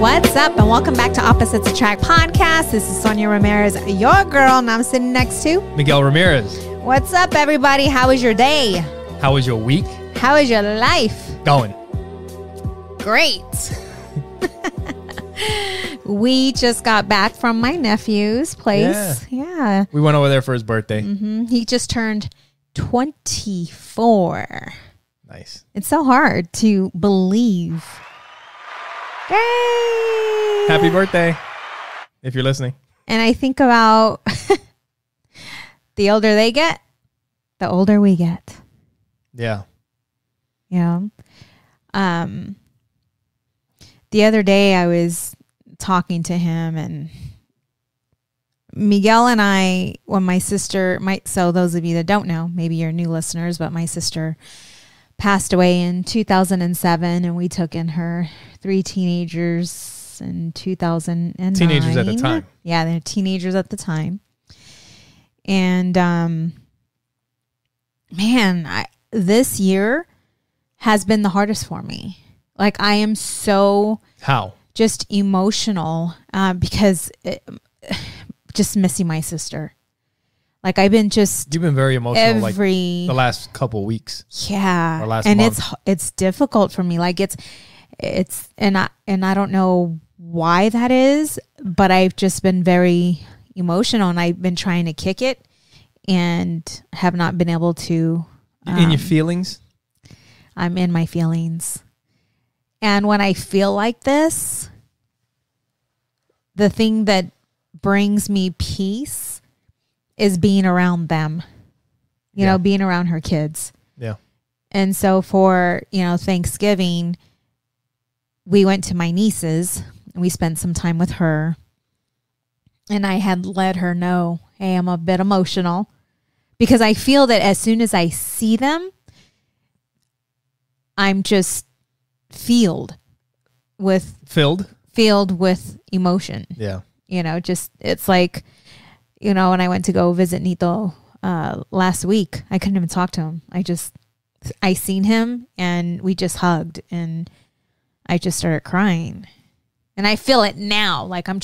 What's up, and welcome back to Opposites Attract Podcast. This is Sonja Ramirez, your girl, and I'm sitting next to Miguel Ramirez. What's up, everybody? How was your day? How was your week? How is your life? Going. Great. We just got back from my nephew's place. Yeah. We went over there for his birthday. He just turned 24. Nice. It's so hard to believe. Yay! Happy birthday, if you're listening. And I think about the older they get, the older we get. Yeah. Yeah. The other day I was talking to him, and Miguel and I, when my sister, so those of you that don't know, maybe you're new listeners, but my sister passed away in 2007, and we took in her 3 teenagers in 2009. Teenagers at the time. Yeah, they're teenagers at the time. And man, this year has been the hardest for me. Like, I am so just emotional because just missing my sister. Like, I've been you've been very emotional like the last couple weeks. Yeah. Or last month. It's difficult for me. Like, it's and I don't know why that is, but I've just been very emotional, and I've been trying to kick it and have not been able to. In your feelings? I'm in my feelings. And when I feel like this, the thing that brings me peace is being around them, you know, being around her kids. Yeah. And so for, Thanksgiving, we went to my niece's and we spent some time with her. And I had let her know, hey, I'm a bit emotional, because I feel that as soon as I see them, I'm just filled with emotion. Yeah. It's like, when I went to go visit Nito last week, I couldn't even talk to him. I seen him and we just hugged, and I just started crying. And I feel it now. Like, I'm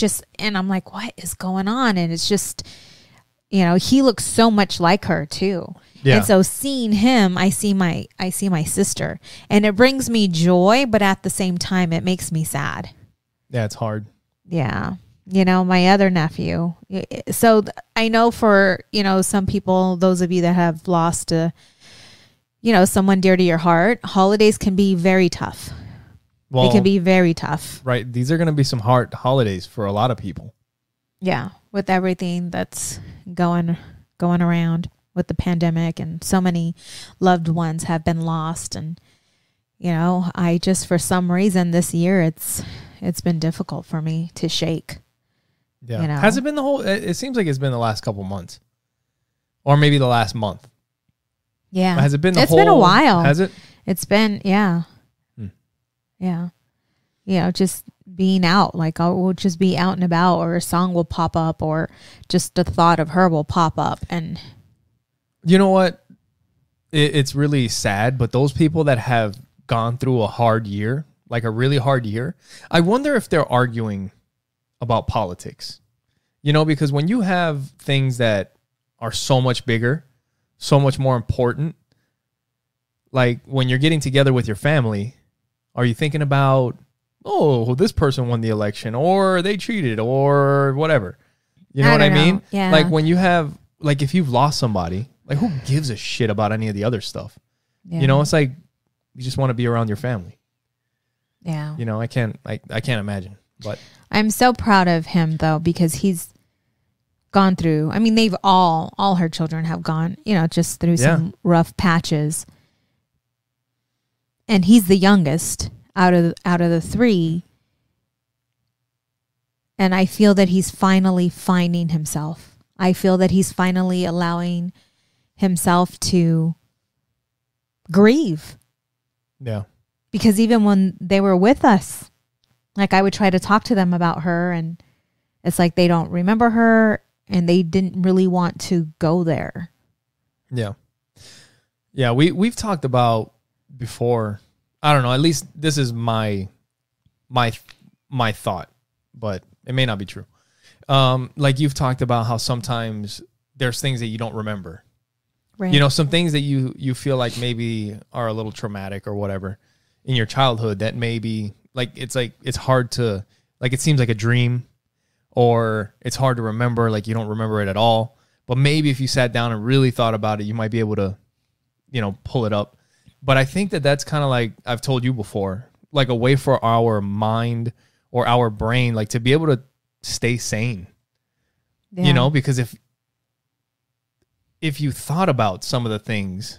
like, what is going on? And it's just, he looks so much like her too. Yeah. And so seeing him, I see my sister, and it brings me joy, but at the same time, it makes me sad. Yeah, it's hard. Yeah. My other nephew. So I know for, some people, those of you that have lost someone dear to your heart, holidays can be very tough. Well, it can be very tough. Right. These are going to be some hard holidays for a lot of people. Yeah. With everything that's going around with the pandemic, and so many loved ones have been lost. And, I just, for some reason this year, it's been difficult for me to shake. Yeah. Has it been it seems like it's been the last couple months, or maybe the last month. Yeah. Has it been It's been a while. Has it? It's been, yeah. Yeah. Just being out, like I will just be out and about, or a song will pop up, or just the thought of her will pop up. And you know what? It's really sad, but those people that have gone through a hard year, like a really hard year, I wonder if they're arguing about politics, because when you have things that are so much bigger, so much more important, like when you're getting together with your family, are you thinking about, oh, this person won the election, or they cheated, or whatever? You know what I mean? Yeah. Like when you have, like if you've lost somebody, like who gives a shit about any of the other stuff? Yeah. It's like you just want to be around your family. Yeah. I can't imagine. But I'm so proud of him though, because he's gone through, they've all her children have gone, just through some rough patches. And he's the youngest out of the 3. And I feel that he's finally finding himself. I feel that he's finally allowing himself to grieve. Yeah. Because even when they were with us, like I would try to talk to them about her, and it's like they don't remember her, and they didn't really want to go there. Yeah. Yeah, we've talked about before. I don't know, at least this is my my thought, but it may not be true. Like you've talked about how sometimes there's things that you don't remember. Right. You know, some things that you feel like maybe are a little traumatic or whatever in your childhood that maybe it's hard to, like, it seems like a dream, or it's hard to remember, like you don't remember it at all. But maybe if you sat down and really thought about it, you might be able to, you know, pull it up. But I think that that's kind of like I've told you before, like a way for our mind or our brain, like to be able to stay sane, you know, because if you thought about some of the things,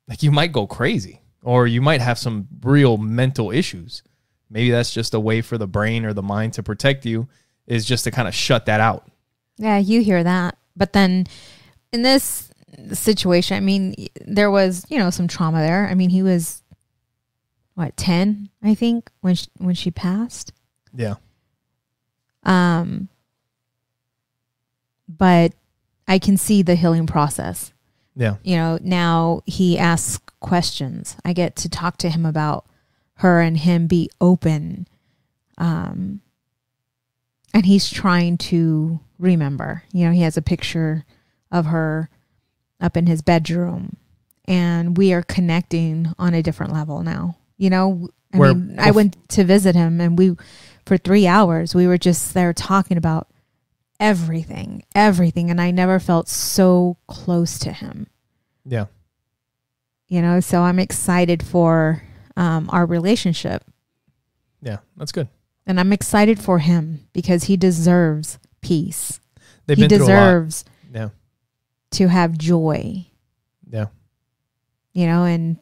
like you might go crazy or you might have some real mental issues. Maybe that's just a way for the brain or the mind to protect you, is just to kind of shut that out. Yeah, you hear that. But then in this situation, I mean, there was, you know, some trauma there. I mean, he was, 10, I think, when she passed. Yeah. But I can see the healing process. Yeah. You know, now he asks questions. I get to talk to him about her and him be open. And he's trying to remember. You know, he has a picture of her up in his bedroom, and we are connecting on a different level now. You know, I went to visit him, and for 3 hours, we were just there talking about everything. And I never felt so close to him. Yeah. You know, so I'm excited for our relationship. Yeah, that's good. And I'm excited for him because he deserves peace. He deserves to have joy. Yeah. You know, and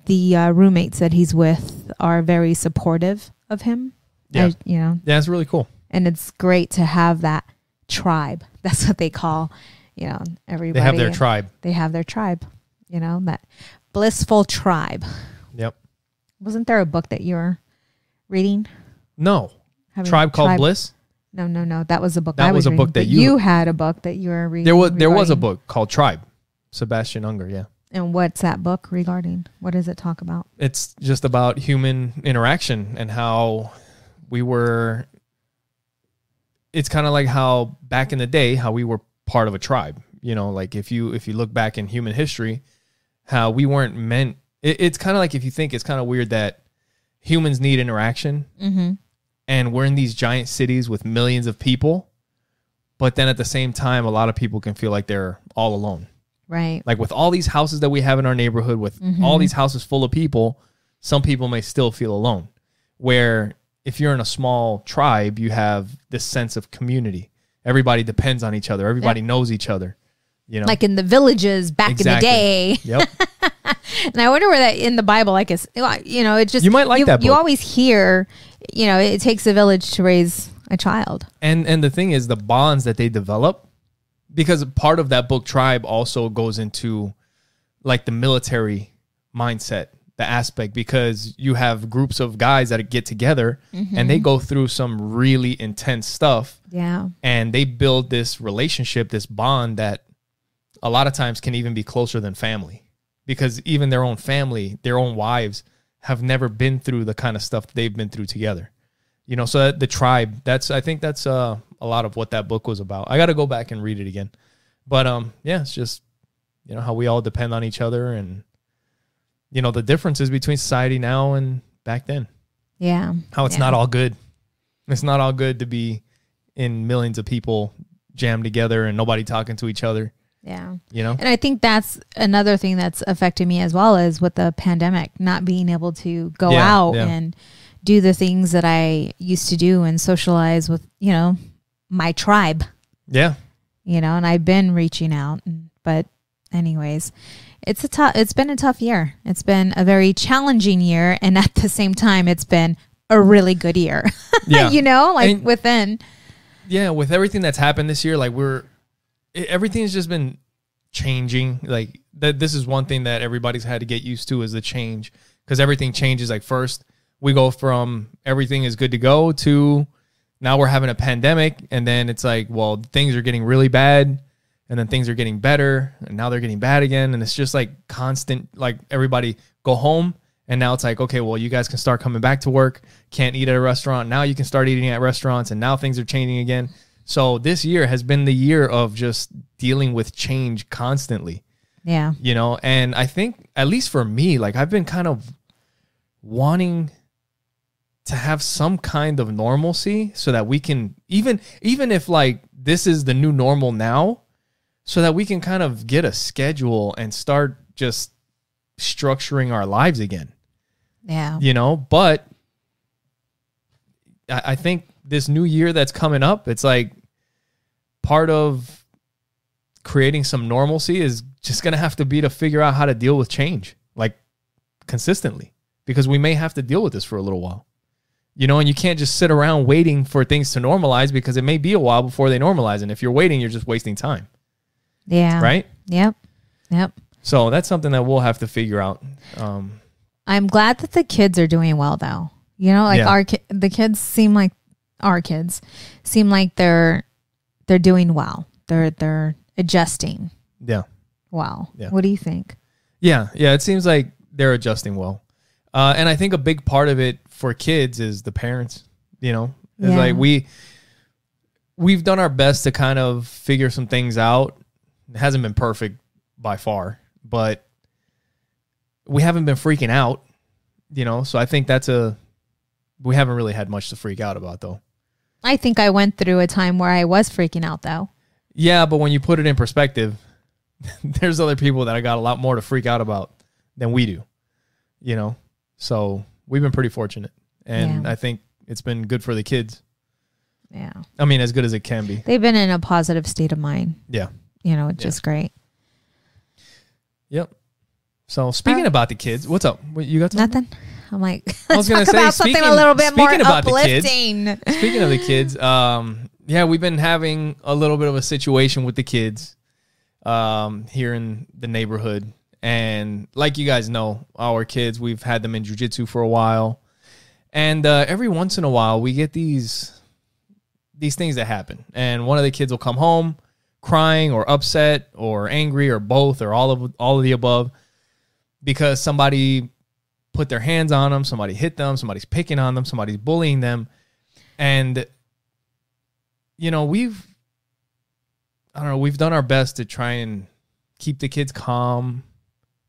the roommates that he's with are very supportive of him. Yeah. Yeah, it's really cool. And it's great to have that tribe. That's what they call, you know, everybody. They have their tribe. They have their tribe, you know, that blissful tribe. Yep. Wasn't there a book that you were reading? No. Tribe Called Bliss? No. That was a book That was a book that you had a book that you were reading. There was a book called Tribe. Sebastian Unger, yeah. And what's that book regarding? What does it talk about? It's just about human interaction and how it's kind of like how back in the day, how we were part of a tribe. You know, like if you look back in human history, how we weren't meant, it's kind of like, if you think, it's kind of weird that humans need interaction. Mm-hmm. And we're in these giant cities with millions of people, but then at the same time, a lot of people can feel like they're all alone. Right. Like with all these houses that we have in our neighborhood, with all these houses full of people, some people may still feel alone. Where if you're in a small tribe, you have this sense of community. Everybody depends on each other. Everybody knows each other. You know, like in the villages back in the day. Yep. And I wonder where that in the Bible, like, is, you know, it's just, you might like that book. You always hear, you know, it takes a village to raise a child. And the thing is, the bonds that they develop, because part of that book Tribe also goes into like the military mindset, the aspect, because you have groups of guys that get together and they go through some really intense stuff. Yeah. And they build this relationship, this bond that a lot of times can even be closer than family, because even their own family, their own wives have never been through the kind of stuff that they've been through together. You know, so the tribe, I think that's a lot of what that book was about. I got to go back and read it again. But yeah, it's just, you know, how we all depend on each other, and, you know, the differences between society now and back then. Yeah. How it's not all good. It's not all good to be in millions of people jammed together and nobody talking to each other. Yeah. You know? And I think that's another thing that's affected me as well, as with the pandemic, not being able to go out and do the things that I used to do and socialize with, you know, my tribe. Yeah. You know, and I've been reaching out, but anyways, it's been a tough year. It's been a very challenging year. And at the same time, it's been a really good year, you know, like with everything that's happened this year, like everything's just been changing. Like this is one thing that everybody's had to get used to, is the change, because everything changes. Like first we go from everything is good to go to now we're having a pandemic, and then it's like, well, things are getting really bad, and then things are getting better, and now they're getting bad again. And it's just like constant, like everybody go home And now it's like, okay, well, you guys can start coming back to work. Can't eat at a restaurant. Now you can start eating at restaurants, and now things are changing again. So this year has been the year of just dealing with change constantly. Yeah. You know, and I think, at least for me, like I've been kind of wanting to have some kind of normalcy so that we can, even if like this is the new normal now, so that we can kind of get a schedule and start just structuring our lives again. Yeah. You know, but I think this new year that's coming up, it's like part of creating some normalcy is just going to have to be to figure out how to deal with change, like consistently, because we may have to deal with this for a little while. You know, and you can't just sit around waiting for things to normalize, because it may be a while before they normalize. And if you're waiting, you're just wasting time. Yeah. Right? Yep. So that's something that we'll have to figure out. I'm glad that the kids are doing well, though. You know, like the kids seem like our kids seem like they're doing well. They're adjusting. Yeah. Wow. Yeah. What do you think? Yeah. It seems like they're adjusting well. And I think a big part of it for kids is the parents, you know, it's like we've done our best to kind of figure some things out. It hasn't been perfect by far, but we haven't been freaking out, you know? So I think we haven't really had much to freak out about, though. I think I went through a time where I was freaking out, though. Yeah. But when you put it in perspective, there's other people that I got a lot more to freak out about than we do, you know? So we've been pretty fortunate, and I think it's been good for the kids. Yeah. I mean, as good as it can be. They've been in a positive state of mind. Yeah. You know, it's just great. Yep. So speaking about the kids, what's up? You got something? Nothing. I'm like, I was let's talk about something a little bit more uplifting. Speaking of the kids, we've been having a little bit of a situation with the kids here in the neighborhood. And like you guys know, our kids, we've had them in jiu-jitsu for a while. And every once in a while, we get these things that happen. And one of the kids will come home crying or upset or angry or both or all of the above, because somebody put their hands on them, somebody hit them, somebody's picking on them, somebody's bullying them. And, you know, we've done our best to try and keep the kids calm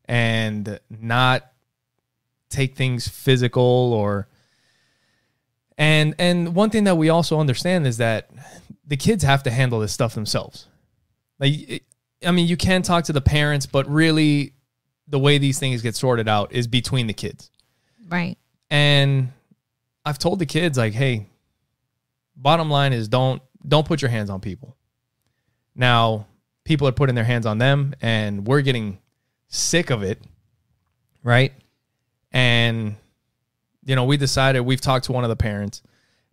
and not take things physical and one thing that we also understand is that the kids have to handle this stuff themselves. Like, I mean, you can talk to the parents, but really the way these things get sorted out is between the kids. Right. And I've told the kids, like, hey, bottom line is don't put your hands on people. Now, people are putting their hands on them, and we're getting sick of it, right? And, you know, we've talked to one of the parents,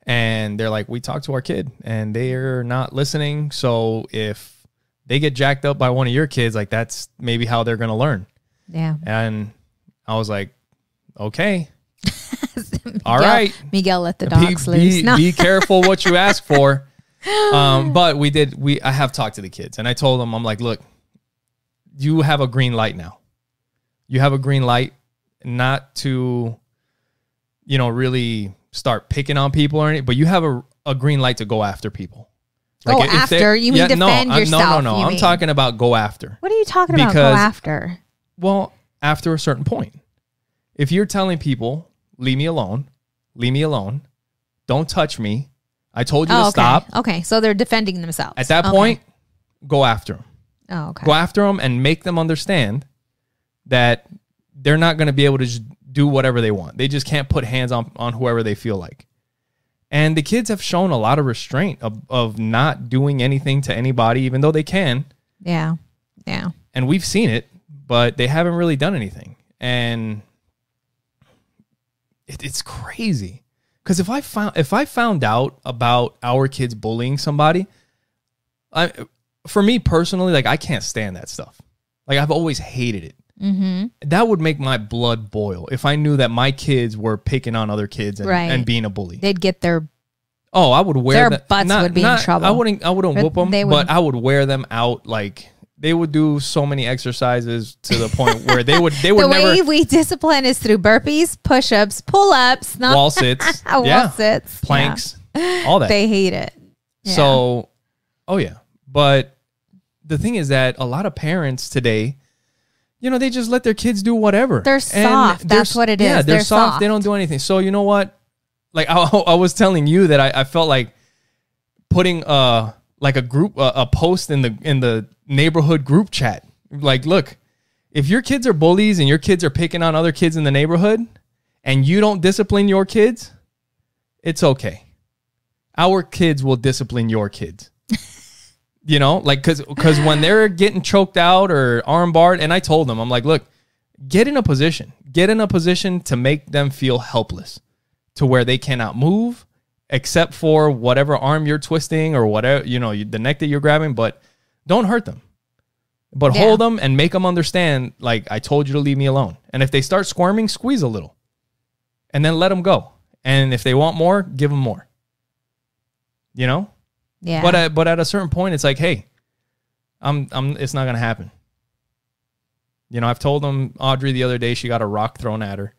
and they're like, we talked to our kid, and they're not listening. So if they get jacked up by one of your kids, like, that's maybe how they're going to learn. Yeah. And I was like, okay. All right. Miguel let the dogs loose. Be careful what you ask for. But I have talked to the kids, and I told them, I'm like, look, you have a green light now. You have a green light not to, you know, really start picking on people or anything, but you have a green light to go after people. Like, go after? You mean defend yourself? No. I'm talking about go after. What are you talking about, go after? Well, after a certain point. If you're telling people, leave me alone, don't touch me, I told you to stop. Okay, so they're defending themselves. At that point, go after them. Oh, okay. Go after them and make them understand that they're not going to be able to just do whatever they want. They just can't put hands on whoever they feel like. And the kids have shown a lot of restraint of not doing anything to anybody, even though they can. Yeah. Yeah. And we've seen it, but they haven't really done anything. And it's crazy. Because if I found out about our kids bullying somebody, for me personally, like, I can't stand that stuff. Like, I've always hated it. Mm-hmm. That would make my blood boil if I knew that my kids were picking on other kids and being a bully. They'd get their... Oh, I would wear their butts would be in trouble. I wouldn't whoop them, but I would wear them out like they would do so many exercises to the point where they would the way we discipline is through burpees, push-ups, pull-ups, wall sits, wall sits, planks, all that. They hate it. Yeah. So, but the thing is that a lot of parents today, you know, they just let their kids do whatever. They're soft. That's what it is. Yeah, they're soft. They don't do anything. So you know what? Like I was telling you that I felt like putting like a group a post in the neighborhood group chat. Like, look, if your kids are bullies and your kids are picking on other kids in the neighborhood and you don't discipline your kids, it's okay. Our kids will discipline your kids. You know, like because when they're getting choked out or arm barred, and I told them, I'm like, look, get in a position to make them feel helpless, to where they cannot move except for whatever arm you're twisting or whatever, you know, the neck that you're grabbing, but don't hurt them. But hold them and make them understand, like, I told you to leave me alone. And if they start squirming, squeeze a little and then let them go. And if they want more, give them more. You know? Yeah. But at a certain point, it's like, hey, it's not going to happen. You know, I've told them, Audrey the other day, she got a rock thrown at her.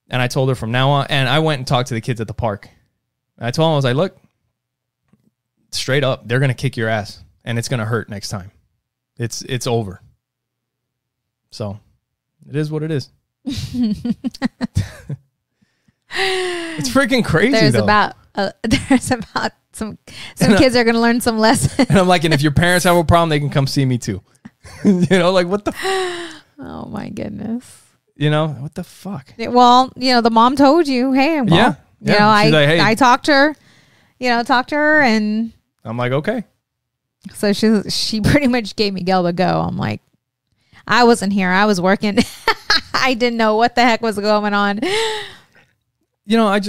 And I told her from now on, and I went and talked to the kids at the park. And I told them, I was like, look, straight up, they're going to kick your ass and it's going to hurt next time. It's over. So it is what it is. It's freaking crazy. There's about some kids are going to learn some lessons. And I'm like, and if your parents have a problem, they can come see me too. You know, like what the? Oh my goodness. You know, what the fuck? Well, you know, the mom told you, hey, well, you know, I like, hey. I talked to her, and I'm like, okay. So she pretty much gave Miguel a go. I'm like, I wasn't here. I was working. I didn't know what the heck was going on. You know, I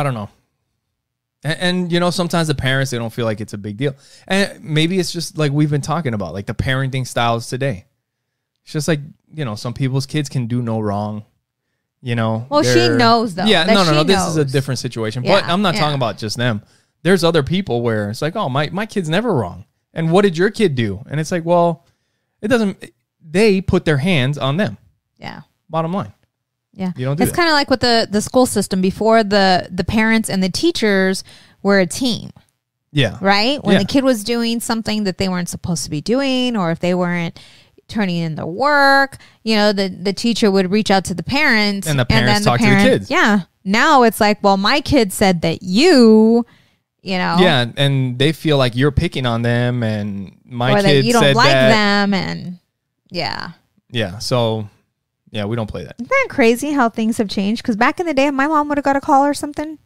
don't know. And, you know, sometimes the parents, they don't feel like it's a big deal. And maybe it's just like we've been talking about, like the parenting styles today. It's just like, you know, some people's kids can do no wrong, you know. Well, she knows, though. Yeah, no. This is a different situation. Yeah, but I'm not talking about just them. There's other people where it's like, oh, my kid's never wrong. And what did your kid do? And it's like, well, it doesn't. They put their hands on them. Yeah. Bottom line. Yeah. You don't do It's kind of like with the school system. Before, the parents and the teachers were a team. Yeah. Right? When the kid was doing something that they weren't supposed to be doing, or if they weren't turning in the work, you know, the teacher would reach out to the parents. And the parents talk to the kids. Yeah. Now it's like, well, my kid said that you know. Yeah, and they feel like you're picking on them, and my or kid that you don't said like that. them, and yeah. Yeah, so, yeah, we don't play that. Isn't that crazy how things have changed? Because back in the day, if my mom would have got a call or something,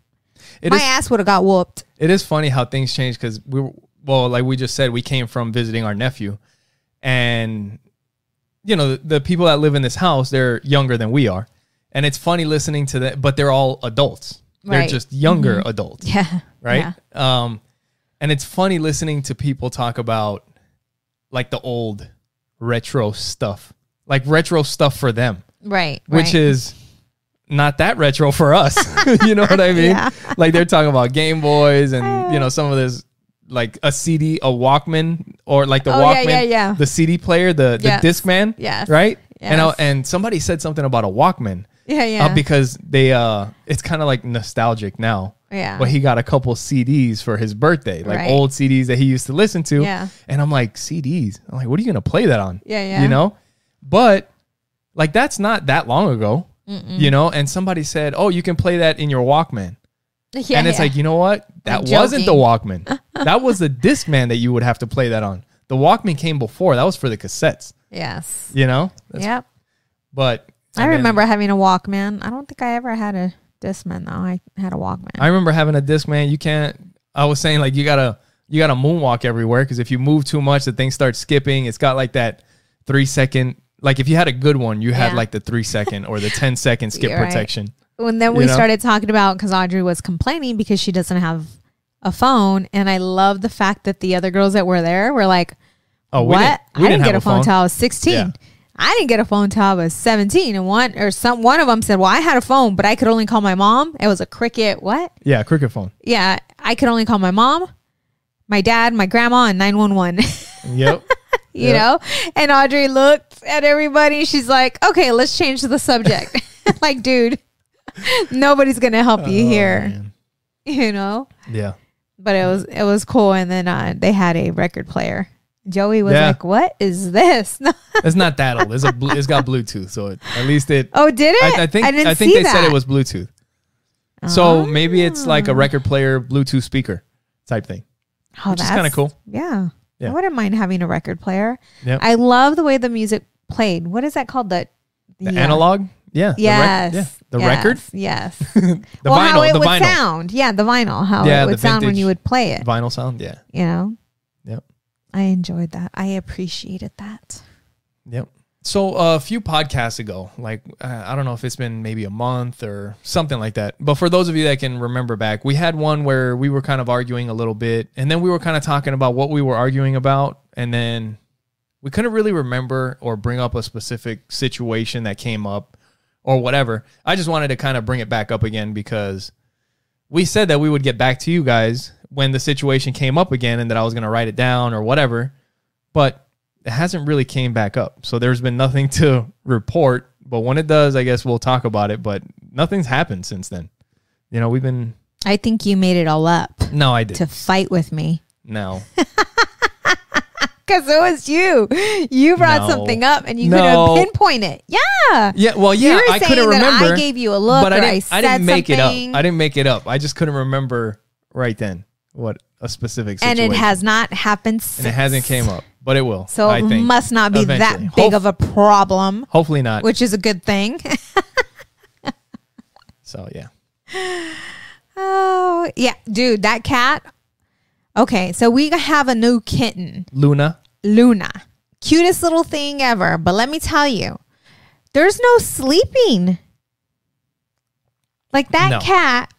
my ass would have got whooped. It is funny how things change because like we just said, we came from visiting our nephew, and you know, the people that live in this house, they're younger than we are. And it's funny listening to that, but they're all adults. They're just younger adults. Yeah. Right? Yeah. And it's funny listening to people talk about like the old retro stuff. Like retro stuff for them. Right. Which is not that retro for us. You know what I mean? Yeah. Like they're talking about Game Boys and, you know, some of this, like a CD, a Walkman, or like the Walkman, the CD player, the Discman, right? Yes. And somebody said something about a Walkman, because they it's kind of like nostalgic now. Yeah, but he got a couple CDs for his birthday, like old CDs that he used to listen to. Yeah, and I'm like, CDs. I'm like, what are you gonna play that on? Yeah, you know, but like that's not that long ago, you know. And somebody said, oh, you can play that in your Walkman. Yeah, and it's like, you know what? That wasn't the Walkman. That was the Discman that you would have to play that on. The Walkman came before. That was for the cassettes. Yes. You know? Yep. But I remember having a Walkman. I don't think I ever had a Discman though. I had a Walkman. I remember having a Discman. I was saying like you gotta moonwalk everywhere because if you move too much, the thing starts skipping. It's got like that 3 second. Like if you had a good one, you had like the 3 second or the 10-second skip protection. And then we started talking about, because Audrey was complaining because she doesn't have a phone. And I love the fact that the other girls that were there were like, oh, what? I didn't get a phone until I was 16. Yeah. I didn't get a phone until I was 17. And one of them said, well, I had a phone, but I could only call my mom. It was a Cricket, what? Yeah, Cricket phone. Yeah, I could only call my mom, my dad, my grandma, and 911. Yep. You know? And Audrey looked at everybody. She's like, okay, let's change the subject. Like, dude, nobody's going to help you here. Man. You know? Yeah. But it was cool. And then they had a record player. Joey was like, what is this? It's not that old. It's got Bluetooth. So at least it. Oh, did it? I think they said it was Bluetooth. So maybe it's like a record player, Bluetooth speaker type thing. Oh, which is kind of cool. Yeah. I wouldn't mind having a record player. Yep. I love the way the music played. What is that called? The analog? Yeah. Yes. The record? Yes. The vinyl. How it the would vinyl. sound. Yeah, the vinyl. How it would sound when you would play it. Vinyl sound, yeah. You know? Yep. I enjoyed that. I appreciated that. Yep. So a few podcasts ago, like I don't know if it's been maybe a month or something like that, but for those of you that can remember back, we had one where we were kind of arguing a little bit, and then we were kind of talking about what we were arguing about, and then we couldn't really remember or bring up a specific situation that came up or whatever. I just wanted to kind of bring it back up again because we said that we would get back to you guys when the situation came up again and that I was going to write it down or whatever, but it hasn't really came back up. So there's been nothing to report, but when it does, I guess we'll talk about it, but nothing's happened since then. You know, we've been... I think you made it all up. No, I didn't. To fight with me. No. Because it was you. You brought something up and you couldn't pinpoint it. Yeah. Yeah, well, yeah, I couldn't remember. I gave you a look, but I didn't make it up. I didn't make it up. I just couldn't remember right then what a specific situation. And it has not happened since. And it hasn't came up, but it will. So it must not be eventually. That big of a problem. Hopefully not. Which is a good thing. So, yeah. Oh, yeah. Dude, that cat. Okay, so we have a new kitten. Luna. Cutest little thing ever. But let me tell you, there's no sleeping. Like that cat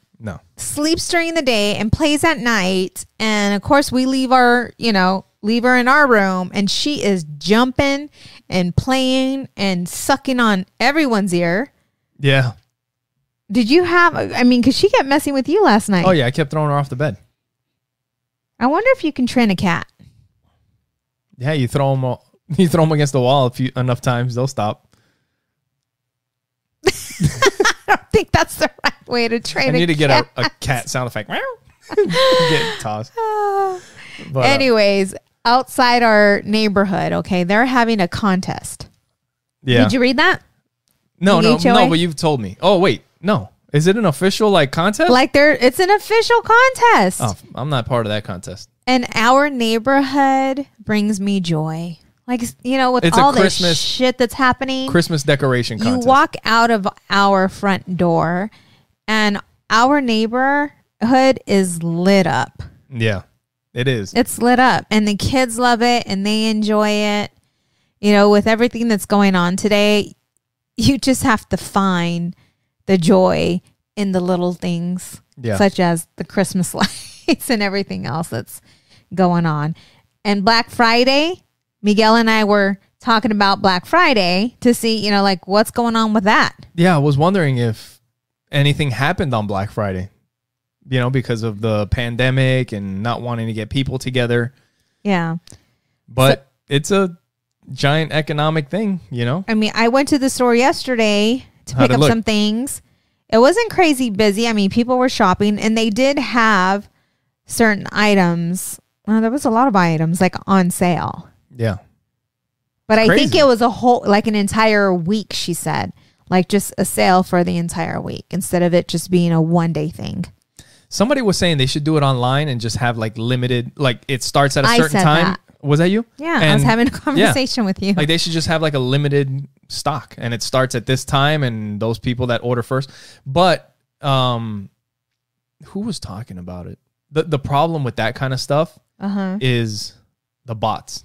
sleeps during the day and plays at night. And of course we leave her in our room, and she is jumping and playing and sucking on everyone's ear. Yeah. Did you have, because she kept messing with you last night. Oh yeah, I kept throwing her off the bed. I wonder if you can train a cat. Yeah, you throw them against the wall enough times, they'll stop. I don't think that's the right way to train a cat. I need to get a cat sound effect. Get tossed. But, anyways, outside our neighborhood, okay, they're having a contest. Yeah. Did you read that? No, but you've told me. Oh, wait. No. Is it an official contest? It's an official contest. Oh, I'm not part of that contest. And our neighborhood brings me joy. With it's all this shit that's happening. Christmas decoration contest. You walk out of our front door and our neighborhood is lit up. Yeah, it is. It's lit up and the kids love it and they enjoy it. With everything that's going on today, you just have to find the joy in the little things, such as the Christmas lights and everything else that's going on. And Black Friday, Miguel and I were talking about Black Friday to see, what's going on with that. Yeah, I was wondering if anything happened on Black Friday, because of the pandemic and not wanting to get people together. Yeah. But it's a giant economic thing, I went to the store yesterday to pick up some things. It wasn't crazy busy. People were shopping and they did have certain items. There was a lot of items on sale. Yeah. But I think it was a whole, an entire week, she said. Just a sale for the entire week instead of it just being a one-day thing. Somebody was saying they should do it online and just have limited, it starts at a certain time. That. Was that you? Yeah, I was having a conversation with you. They should just have a limited stock and it starts at this time and those people that order first. But who was talking about it? The problem with that kind of stuff is the bots.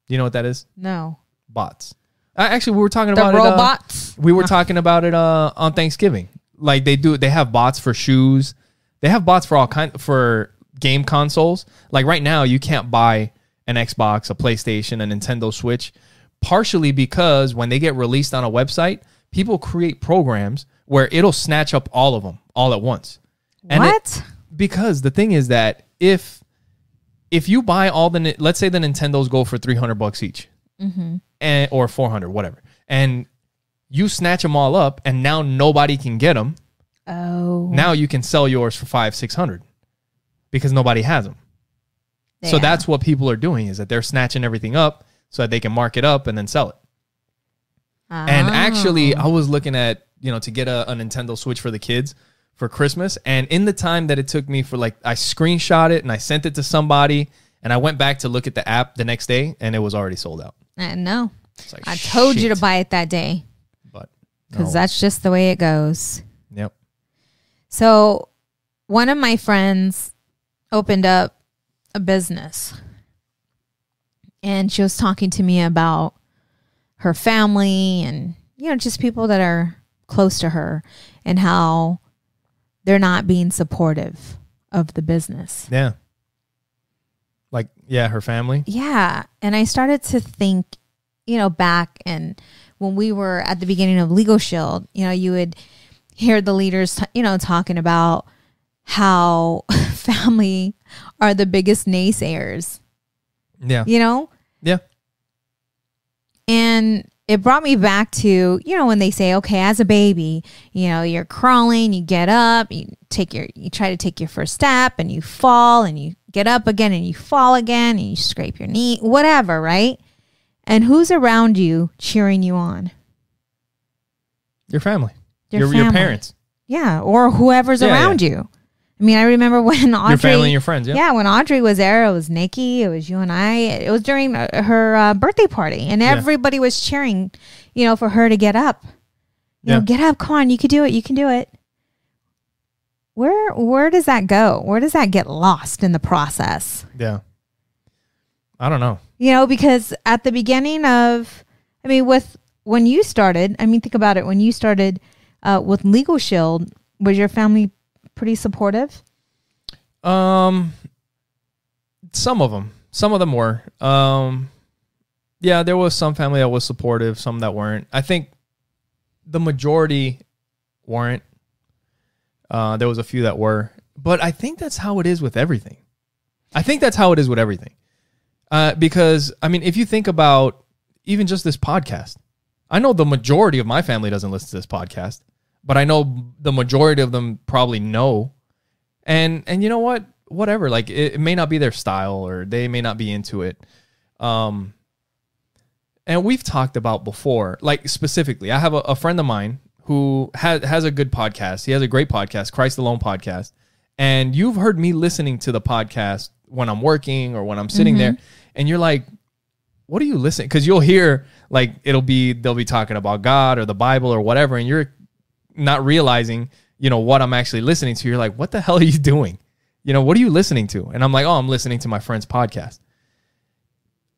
Do you know what that is? No. Bots. Actually, we were talking about robots? We were talking about it on Thanksgiving. They have bots for shoes. They have bots for for game consoles. Right now, you can't buy an Xbox, a PlayStation, a Nintendo Switch, partially because when they get released on a website, people create programs where it'll snatch up all of them all at once. What? Because the thing is that if if you buy all the, let's say the Nintendos go for $300 each, and or 400, whatever, and you snatch them all up, and now nobody can get them. Oh, now you can sell yours for $500-$600 because nobody has them. Yeah. So that's what people are doing, is that they're snatching everything up so that they can mark it up and then sell it. And actually, I was looking at, to get a Nintendo Switch for the kids for Christmas. And in the time that it took me for I screenshot it and I sent it to somebody, and I went back to look at the app the next day, and it was already sold out. I know. I told you to buy it that day. But because that's just the way it goes. Yep. So one of my friends opened up a business, and she was talking to me about her family and, just people that are close to her and how they're not being supportive of the business. Yeah. Her family. Yeah. And I started to think, back and when we were at the beginning of Legal Shield, you would hear the leaders, talking about how family are the biggest naysayers. Yeah. Yeah. And it brought me back to, when they say, okay, as a baby, you're crawling, you get up, you try to take your first step, and you fall, and you get up again, and you fall again, and you scrape your knee, whatever, right? And who's around you cheering you on? Your family. Your Your parents. Yeah, or whoever's around you. I mean, I remember when Audrey... Your family and your friends, yeah. Yeah, when Audrey was there, it was Nikki, it was you and I. It was during her birthday party, and everybody was cheering, for her to get up. Get up, come on, you can do it, you can do it. Where does that go? Where does that get lost in the process? Yeah. I don't know. Because at the beginning of... when you started, think about it, when you started with Legal Shield, was your family pretty supportive? Some of them were. Yeah, there was some family that was supportive, some that weren't. I think the majority weren't. There was a few that were, but I think that's how it is with everything. Because if you think about even just this podcast, I know the majority of my family doesn't listen to this podcast, but I know the majority of them probably know. And you know what? Whatever. It may not be their style, or they may not be into it. And we've talked about before, specifically, I have a friend of mine who has a good podcast. He has a great podcast, Christ Alone podcast. And you've heard me listening to the podcast when I'm working or when I'm sitting there. And you're like, what are you listening? Because you'll hear, they'll be talking about God or the Bible or whatever. And you're not realizing, what I'm actually listening to. You're like, what the hell are you doing? What are you listening to? And I'm like, oh, I'm listening to my friend's podcast.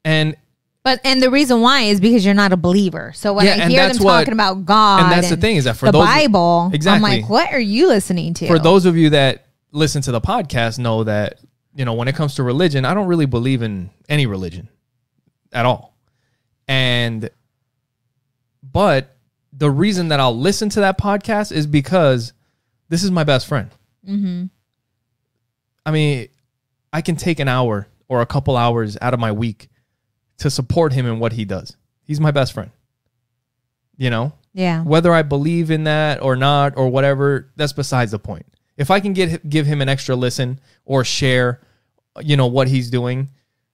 And the reason why is because you're not a believer. So when I hear them talking about God, and that's the thing, is that for the those Bible, exactly, I'm like, what are you listening to? For those of you that listen to the podcast, know that, when it comes to religion, I don't really believe in any religion at all. But the reason that I'll listen to that podcast is because this is my best friend. Mm-hmm. I can take an hour or a couple hours out of my week to support him in what he does. He's my best friend. Yeah. Whether I believe in that or not or whatever, that's besides the point. If I can give him an extra listen or share, what he's doing,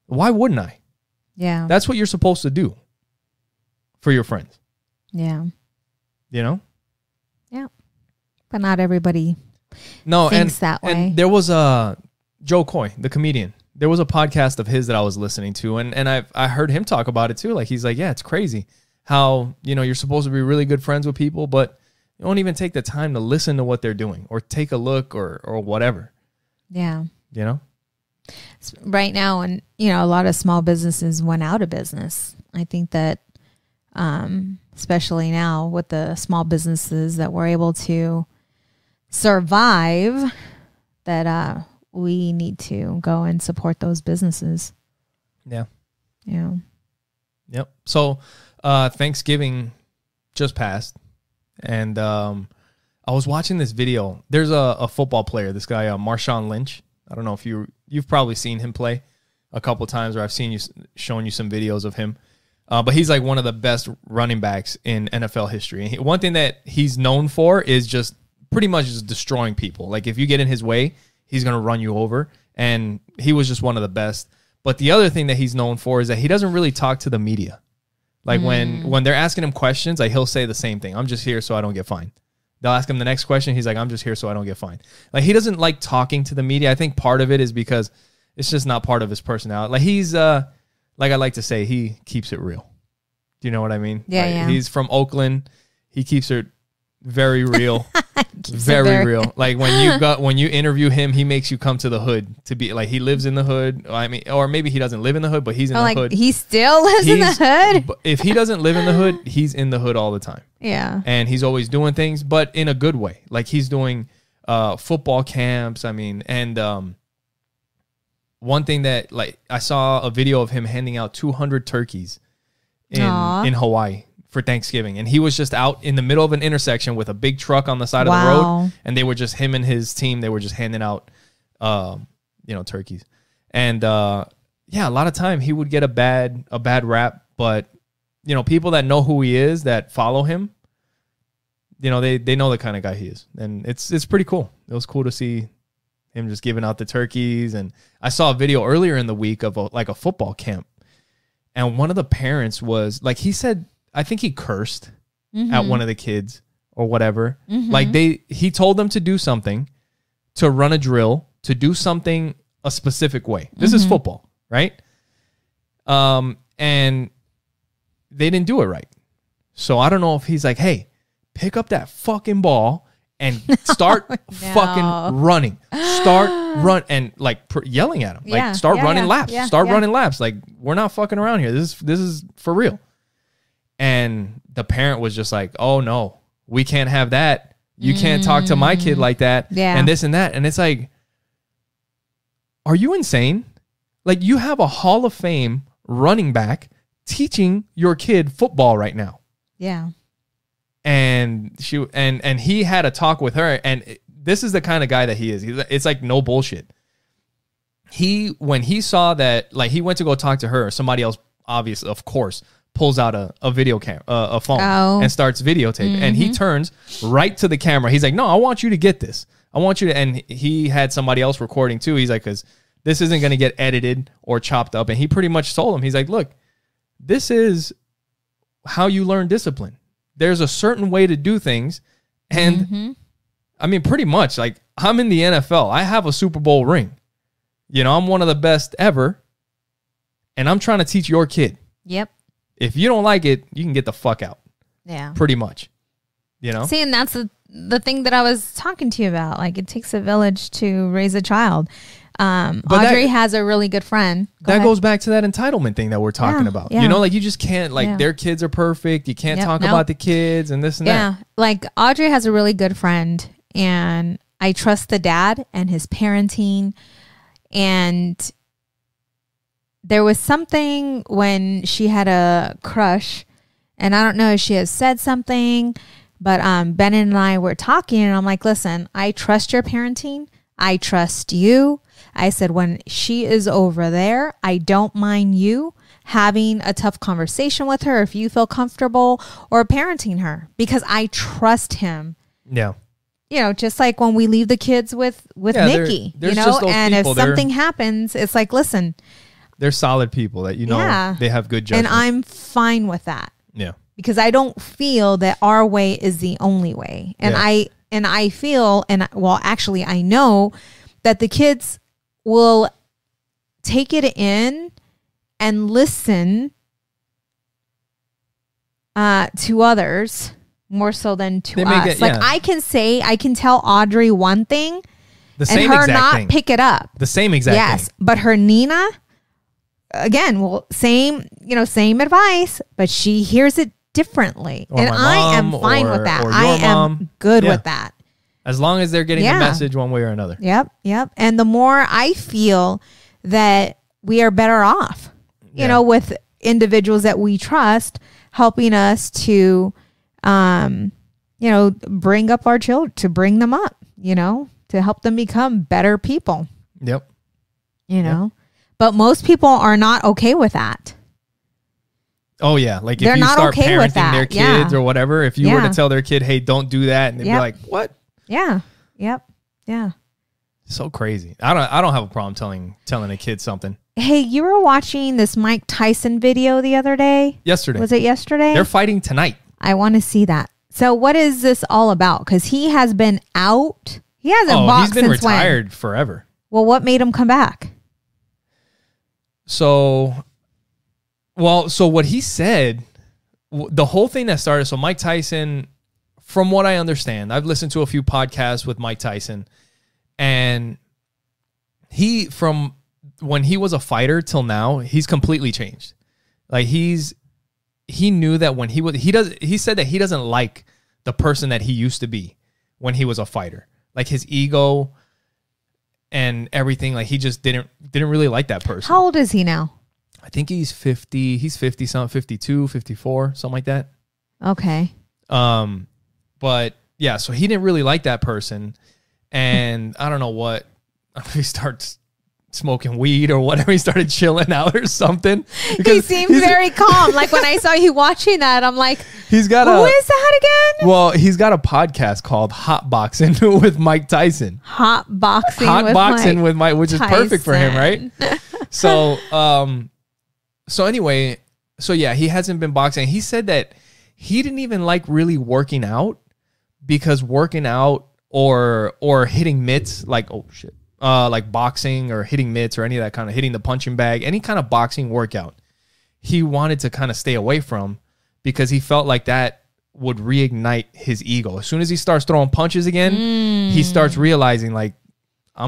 why wouldn't I? Yeah. That's what you're supposed to do for your friends. Yeah. Yeah. But not everybody thinks that way. And there was Joe Coy, the comedian. There was a podcast of his that I was listening to, and I heard him talk about it too. He's like, yeah, it's crazy how, you're supposed to be really good friends with people, but you don't even take the time to listen to what they're doing or take a look or whatever. Yeah. Right now, and a lot of small businesses went out of business. I think that especially now with the small businesses that were able to survive, that we need to go and support those businesses. Yeah. Yep. So Thanksgiving just passed, and I was watching this video. There's a football player, this guy Marshawn Lynch. I don't know if you've probably seen him play. a couple times, or I've seen you showing you some videos of him. But he's like one of the best running backs in NFL history. And one thing that he's known for is just pretty much just destroying people. Like if you get in his way, he's going to run you over. And he was just one of the best. But the other thing that he's known for is that he doesn't really talk to the media. Like when they're asking him questions, like he'll say the same thing. I'm just here so I don't get fined. They'll ask him the next question. He's like, I'm just here so I don't get fined. Like he doesn't like talking to the media. I think part of it is because it's just not part of his personality. Like he's, like I like to say, he keeps it real. Do you know what I mean? Yeah, like, yeah. He's from Oakland. He keeps it very real. very real. Like when you interview him, he makes you come to the hood to be like, he lives in the hood. I mean, or maybe he doesn't live in the hood, but he's in the hood. He still lives in the hood. If he doesn't live in the hood, he's in the hood all the time. Yeah. And he's always doing things, but in a good way. Like he's doing football camps. I mean, and one thing that like I saw a video of him handing out 200 turkeys in Hawaii for Thanksgiving, and he was just out in the middle of an intersection with a big truck on the side of the road, and they were just him and his team. They were just handing out, turkeys, and a lot of time he would get a bad rap, but people that know who he is, that follow him, they know the kind of guy he is, and it's pretty cool. It was cool to see him just giving out the turkeys, and I saw a video earlier in the week of a football camp. And one of the parents was like, he said, I think he cursed at one of the kids or whatever. Like he told them to do something, to run a drill, to do something a specific way. This is football, right? And they didn't do it right. So I don't know if he's like, hey, pick up that fucking ball and start fucking running. Start run and like yelling at him. Like start running laps. Start running laps. Like we're not fucking around here. This is for real. And the parent was just like, oh no, we can't have that. You can't talk to my kid like that. Yeah. And this and that. And it's like, are you insane? Like you have a Hall of Fame running back teaching your kid football right now. Yeah. And he had a talk with her, and this is the kind of guy that he is. It's like no bullshit. When he saw that, like he went to go talk to her, somebody else, obviously, of course, pulls out a video a phone and starts videotaping, and he turns right to the camera. He's like, no, I want you to get this. I want you to, and he had somebody else recording too. He's like, because this isn't going to get edited or chopped up. And he pretty much told him, he's like, look, this is how you learn discipline. There's a certain way to do things. And I mean, pretty much like I'm in the NFL. I have a Super Bowl ring. I'm one of the best ever. And I'm trying to teach your kid. Yep. If you don't like it, you can get the fuck out. Yeah. Pretty much. See, and that's the thing that I was talking to you about. Like it takes a village to raise a child. Audrey has a really good friend. That goes back to that entitlement thing that we're talking about. Yeah. Like you just can't, like their kids are perfect. You can't talk about the kids and this and that. Yeah. Like Audrey has a really good friend, and I trust the dad and his parenting. And there was something when she had a crush, and I don't know if she has said something, but Ben and I were talking, and I'm like, listen, I trust your parenting. I trust you. I said, when she is over there, I don't mind you having a tough conversation with her if you feel comfortable, or parenting her, because I trust him. Yeah. Just like when we leave the kids with Nikki, and if something happens, it's like, listen, they're solid people that, they have good judgment. And I'm fine with that. Yeah. Because I don't feel that our way is the only way. And I feel, actually I know that the kids will take it in and listen to others more so than to us. I can tell Audrey one thing and her not pick it up. The same exact thing. But her Nina, again, same advice, but she hears it differently. And I am fine with that. I am good with that. As long as they're getting the message one way or another. Yep. And the more I feel that we are better off, with individuals that we trust helping us to, bring up our children, to bring them up, to help them become better people. Yep. But most people are not okay with that. Oh yeah, like They're if you not start okay with parenting that. their kids or whatever, if you were Yeah. to tell their kid, "Hey, don't do that," and they'd be Yep. like, "What?" Yeah. Yep. Yeah. So crazy. I don't have a problem telling a kid something. Hey, you were watching this Mike Tyson video the other day? Yesterday. Was it yesterday? They're fighting tonight. I want to see that. So what is this all about? Because he has been out. He hasn't boxed he's been since when? retired forever. Well, what made him come back? So what he said, the whole thing that started, so Mike Tyson, from what I understand, I've listened to a few podcasts with Mike Tyson, and he, from when he was a fighter till now, he's completely changed. Like he knew that when he said that he doesn't like the person that he used to be when he was a fighter. Like his ego and everything, like he just didn't really like that person. How old is he now? I think he's 50. He's 50 something, 52, 54, something like that. Okay. But yeah, so he didn't really like that person. And I don't know what, he starts smoking weed or whatever. He started chilling out or something. He seems very calm. Like when I saw you watching that, I'm like, who is that again? Well, he's got a podcast called Hot Boxing with Mike Tyson. Hot Boxing with Mike, which is perfect for him, right? So, anyway, yeah, he hasn't been boxing. He said that he didn't even like really working out because working out or hitting mitts, like, oh shit, like boxing or hitting mitts or any of that kind of hitting the punching bag, any kind of boxing workout, he wanted to kind of stay away from because he felt like that would reignite his ego. As soon as he starts throwing punches again, he starts realizing like,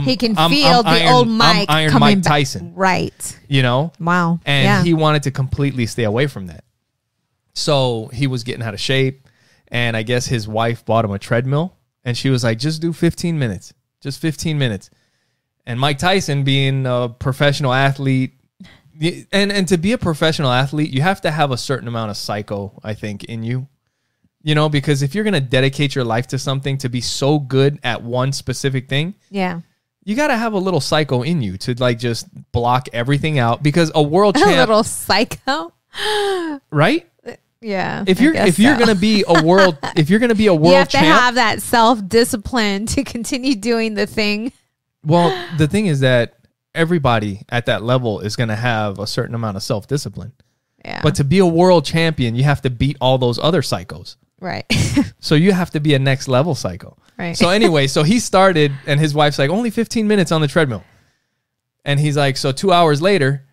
he can feel the old Mike Iron coming Mike Tyson. Right. You know? Wow. And he wanted to completely stay away from that. So he was getting out of shape. And I guess his wife bought him a treadmill. And she was like, just do 15 minutes. Just 15 minutes. And Mike Tyson, being a professional athlete, and to be a professional athlete, you have to have a certain amount of psycho, I think, in you. You know, because if you're going to dedicate your life to something, to be so good at one specific thing, you got to have a little psycho in you to like just block everything out, because a world champ, a little psycho, right? Yeah. If you're going to be a world, you have champ, to have that self-discipline to continue doing the thing. Well, the thing is that everybody at that level is going to have a certain amount of self-discipline. Yeah. But to be a world champion, you have to beat all those other psychos. Right. So you have to be a next level psycho. Right. So anyway, so he started, and his wife's like, only 15 minutes on the treadmill. And he's like, so 2 hours later,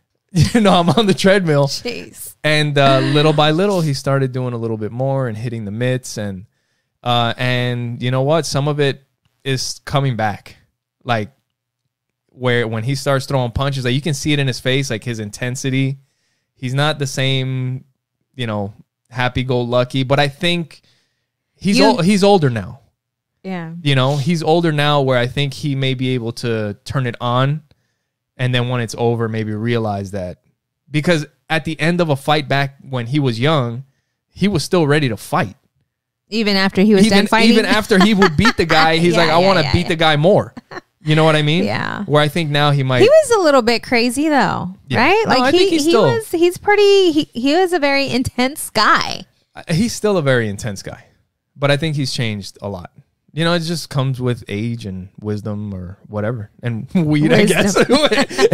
I'm on the treadmill. Jeez. And little by little, he started doing a little bit more and hitting the mitts. And you know what? Some of it is coming back. Like when he starts throwing punches, like you can see it in his face, like his intensity. He's not the same, happy-go-lucky, but I think he's older now. Yeah. He's older now where I think he may be able to turn it on, and then when it's over, maybe realize that. Because at the end of a fight back when he was young, he was still ready to fight. Even after he was done fighting? Even after he would beat the guy, he's I want to beat the guy more. You know what I mean? Yeah. Where I think now he might. He was a little bit crazy though, right? No, I think he was a very intense guy. He's still a very intense guy, but I think he's changed a lot. It just comes with age and wisdom or whatever, and weed, I guess.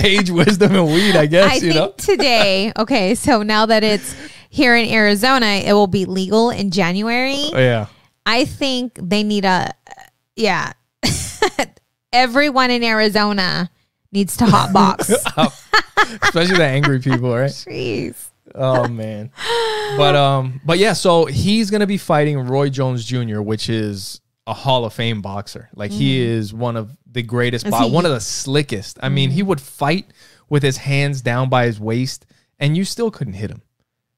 Age, wisdom, and weed, I guess. I think today, okay, so now that it's here in Arizona, it will be legal in January. Oh, yeah. I think they need everyone in Arizona needs to hotbox. Especially the angry people, right? Jeez. Oh man. But yeah, so he's gonna be fighting Roy Jones Jr., which is a Hall of Fame boxer. Like he is one of the greatest, one of the slickest. I mean, he would fight with his hands down by his waist, and you still couldn't hit him.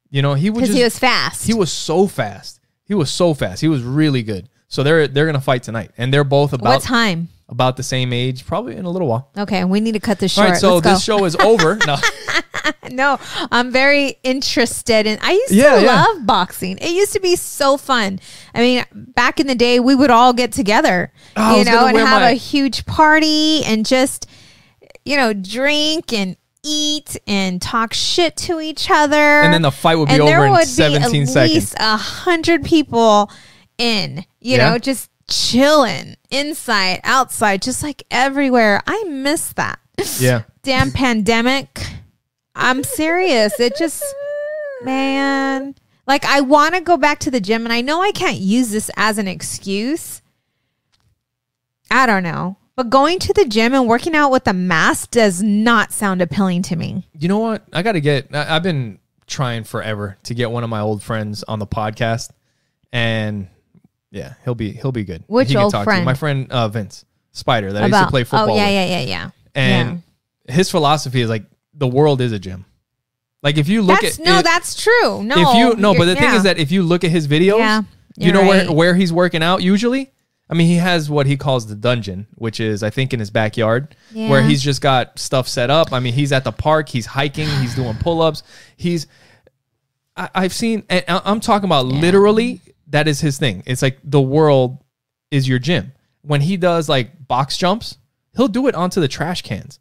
He was fast. He was so fast. He was really good. So they're gonna fight tonight, and they're both what time? About the same age, probably in a little while. Okay, we need to cut this short. All right, so this show is over. No. No, I'm very interested in. I used to love boxing. It used to be so fun. I mean, back in the day, we would all get together, and have a huge party and just, drink and eat and talk shit to each other. And then the fight would be over in 17 seconds. At least 100 people in, you know, just chilling inside, outside, just like everywhere. I miss that. Yeah. Damn pandemic. I'm serious. It just, man, like I want to go back to the gym, and I know I can't use this as an excuse. I don't know. But going to the gym and working out with a mask does not sound appealing to me. You know what? I've been trying forever to get one of my old friends on the podcast, and yeah, he'll be good. Which old friend? My friend Vince Spider that I used to play football with. Yeah. And his philosophy is like the world is a gym. Like if you look that's true. No, but the thing is that if you look at his videos, you know where he's working out usually. I mean, he has what he calls the dungeon, which is, I think, in his backyard, where he's just got stuff set up. I mean, he's at the park, he's hiking, he's doing pull-ups. I've seen, and I'm talking about literally, that is his thing. It's like the world is your gym. When he does like box jumps, he'll do it onto the trash cans.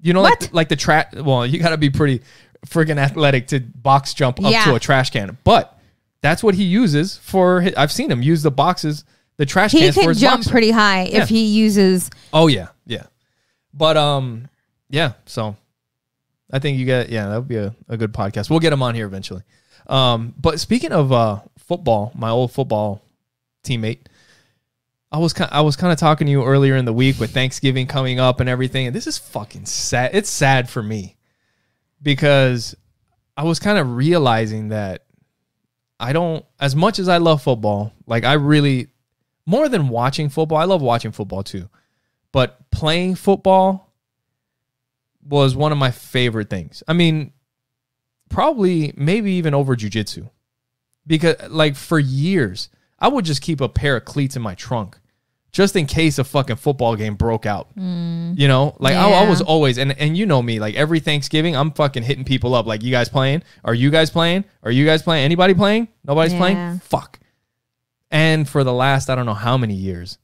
You know, like the trash. Well, you got to be pretty friggin' athletic to box jump up to a trash can. But that's what he uses for. I've seen him use the boxes. The trash cans for his He can jump boxer. pretty high if he uses. Oh yeah. But so I think that would be a good podcast. We'll get him on here eventually. But speaking of football, my old football teammate, I was kind of talking to you earlier in the week with Thanksgiving coming up and everything, and this is fucking sad. It's sad for me because I was kind of realizing that I don't, as much as I love football, like I really. More than watching football, I love watching football too. But playing football was one of my favorite things. I mean, probably maybe even over jiu-jitsu. Because like for years, I would just keep a pair of cleats in my trunk just in case a fucking football game broke out. You know? Like I was always, and you know me, like every Thanksgiving, I'm fucking hitting people up like, you guys playing? Are you guys playing? Are you guys playing? Anybody playing? Nobody's playing? Fuck. And for the last, I don't know how many years,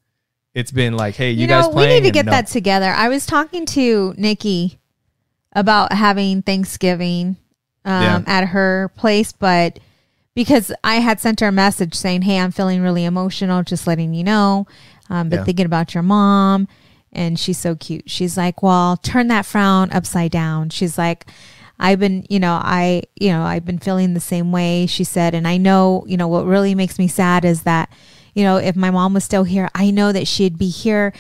it's been like, hey, you guys playing? We need to get that together. I was talking to Nikki about having Thanksgiving at her place, but because I had sent her a message saying, hey, I'm feeling really emotional, just letting you know, but thinking about your mom. And she's so cute. She's like, well, turn that frown upside down. She's like, I've been feeling the same way, she said. And I know, what really makes me sad is that, if my mom was still here, I know that she'd be here,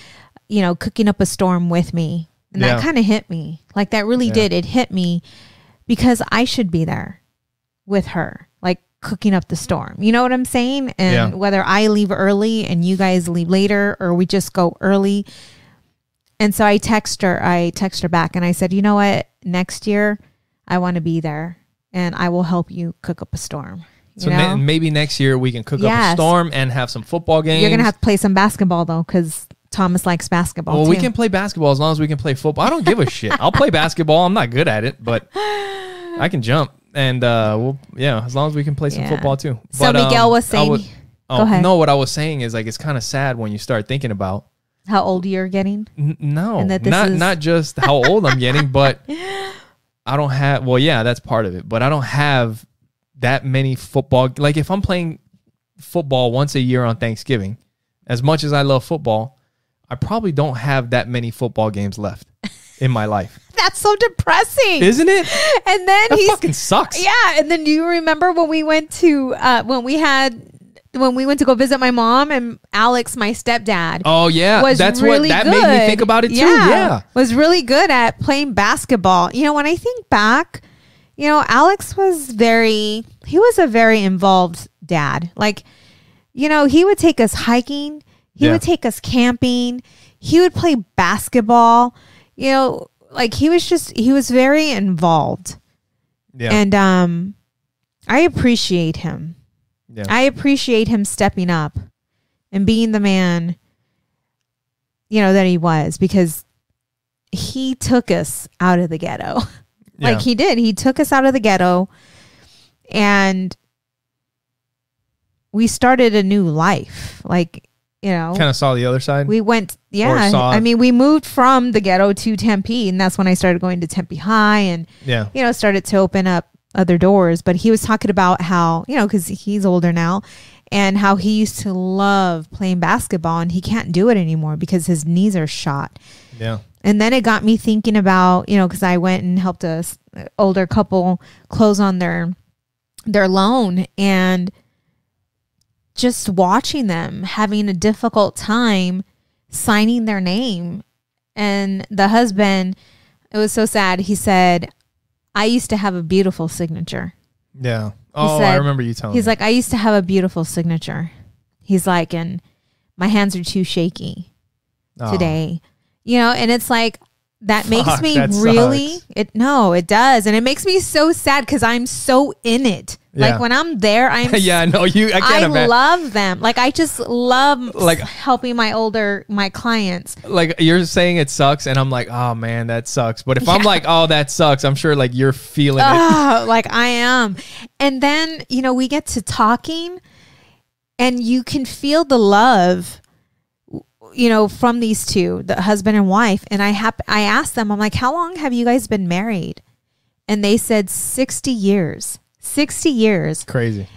cooking up a storm with me. And that kind of hit me. Like that really did. It hit me because I should be there with her, like cooking up the storm. You know what I'm saying? And whether I leave early and you guys leave later, or we just go early. And so I text her back and I said, you know what, next year, I want to be there, and I will help you cook up a storm. So maybe next year we can cook up a storm and have some football games. You're going to have to play some basketball, though, because Thomas likes basketball, Well, we can play basketball as long as we can play football. I don't give a shit. I'll play basketball. I'm not good at it, but I can jump. And, as long as we can play some football, too. So but, Miguel was saying... Go ahead. No, what I was saying is, like, it's kind of sad when you start thinking about... How old you're getting? No, and that not just how old I'm getting, but... I don't have, that's part of it, but I don't have that many football. Like if I'm playing football once a year on Thanksgiving, as much as I love football, I probably don't have that many football games left in my life. That's so depressing. Isn't it? And then that fucking sucks. Yeah. And then do you remember when we went to, when we went to go visit my mom, and Alex, my stepdad. Oh yeah, that's really what that good. made me think about it too. Yeah, was really good at playing basketball. When I think back, Alex was he was a very involved dad. Like, he would take us hiking, he would take us camping, he would play basketball. Like he was very involved. Yeah, and I appreciate him. Yeah. I appreciate him stepping up and being the man, that he was, because he took us out of the ghetto. Like he did. He took us out of the ghetto, and we started a new life. Like, kind of saw the other side. We went Yeah. saw I mean, we moved from the ghetto to Tempe, and that's when I started going to Tempe High and, started to open up other doors. But he was talking about how, because he's older now, and how he used to love playing basketball, and he can't do it anymore because his knees are shot. Yeah. And then it got me thinking about, because I went and helped a older couple close on their loan, and just watching them having a difficult time signing their name. And the husband, it was so sad. He said, I used to have a beautiful signature. Yeah. I remember you telling me. He's like, I used to have a beautiful signature. He's like, and my hands are too shaky today. And it's like, that makes me really, it does. And it makes me so sad because I'm so in it. Yeah. Like when I'm there, I can't imagine. Love them. Like I just love helping my clients. Like you're saying it sucks, and I'm like, oh man, that sucks. But if I'm like, oh, that sucks, I'm sure like you're feeling it. Like I am. And then, we get to talking, and you can feel the love, from these two, the husband and wife. And I asked them, I'm like, how long have you guys been married? And they said 60 years. 60 years. Crazy.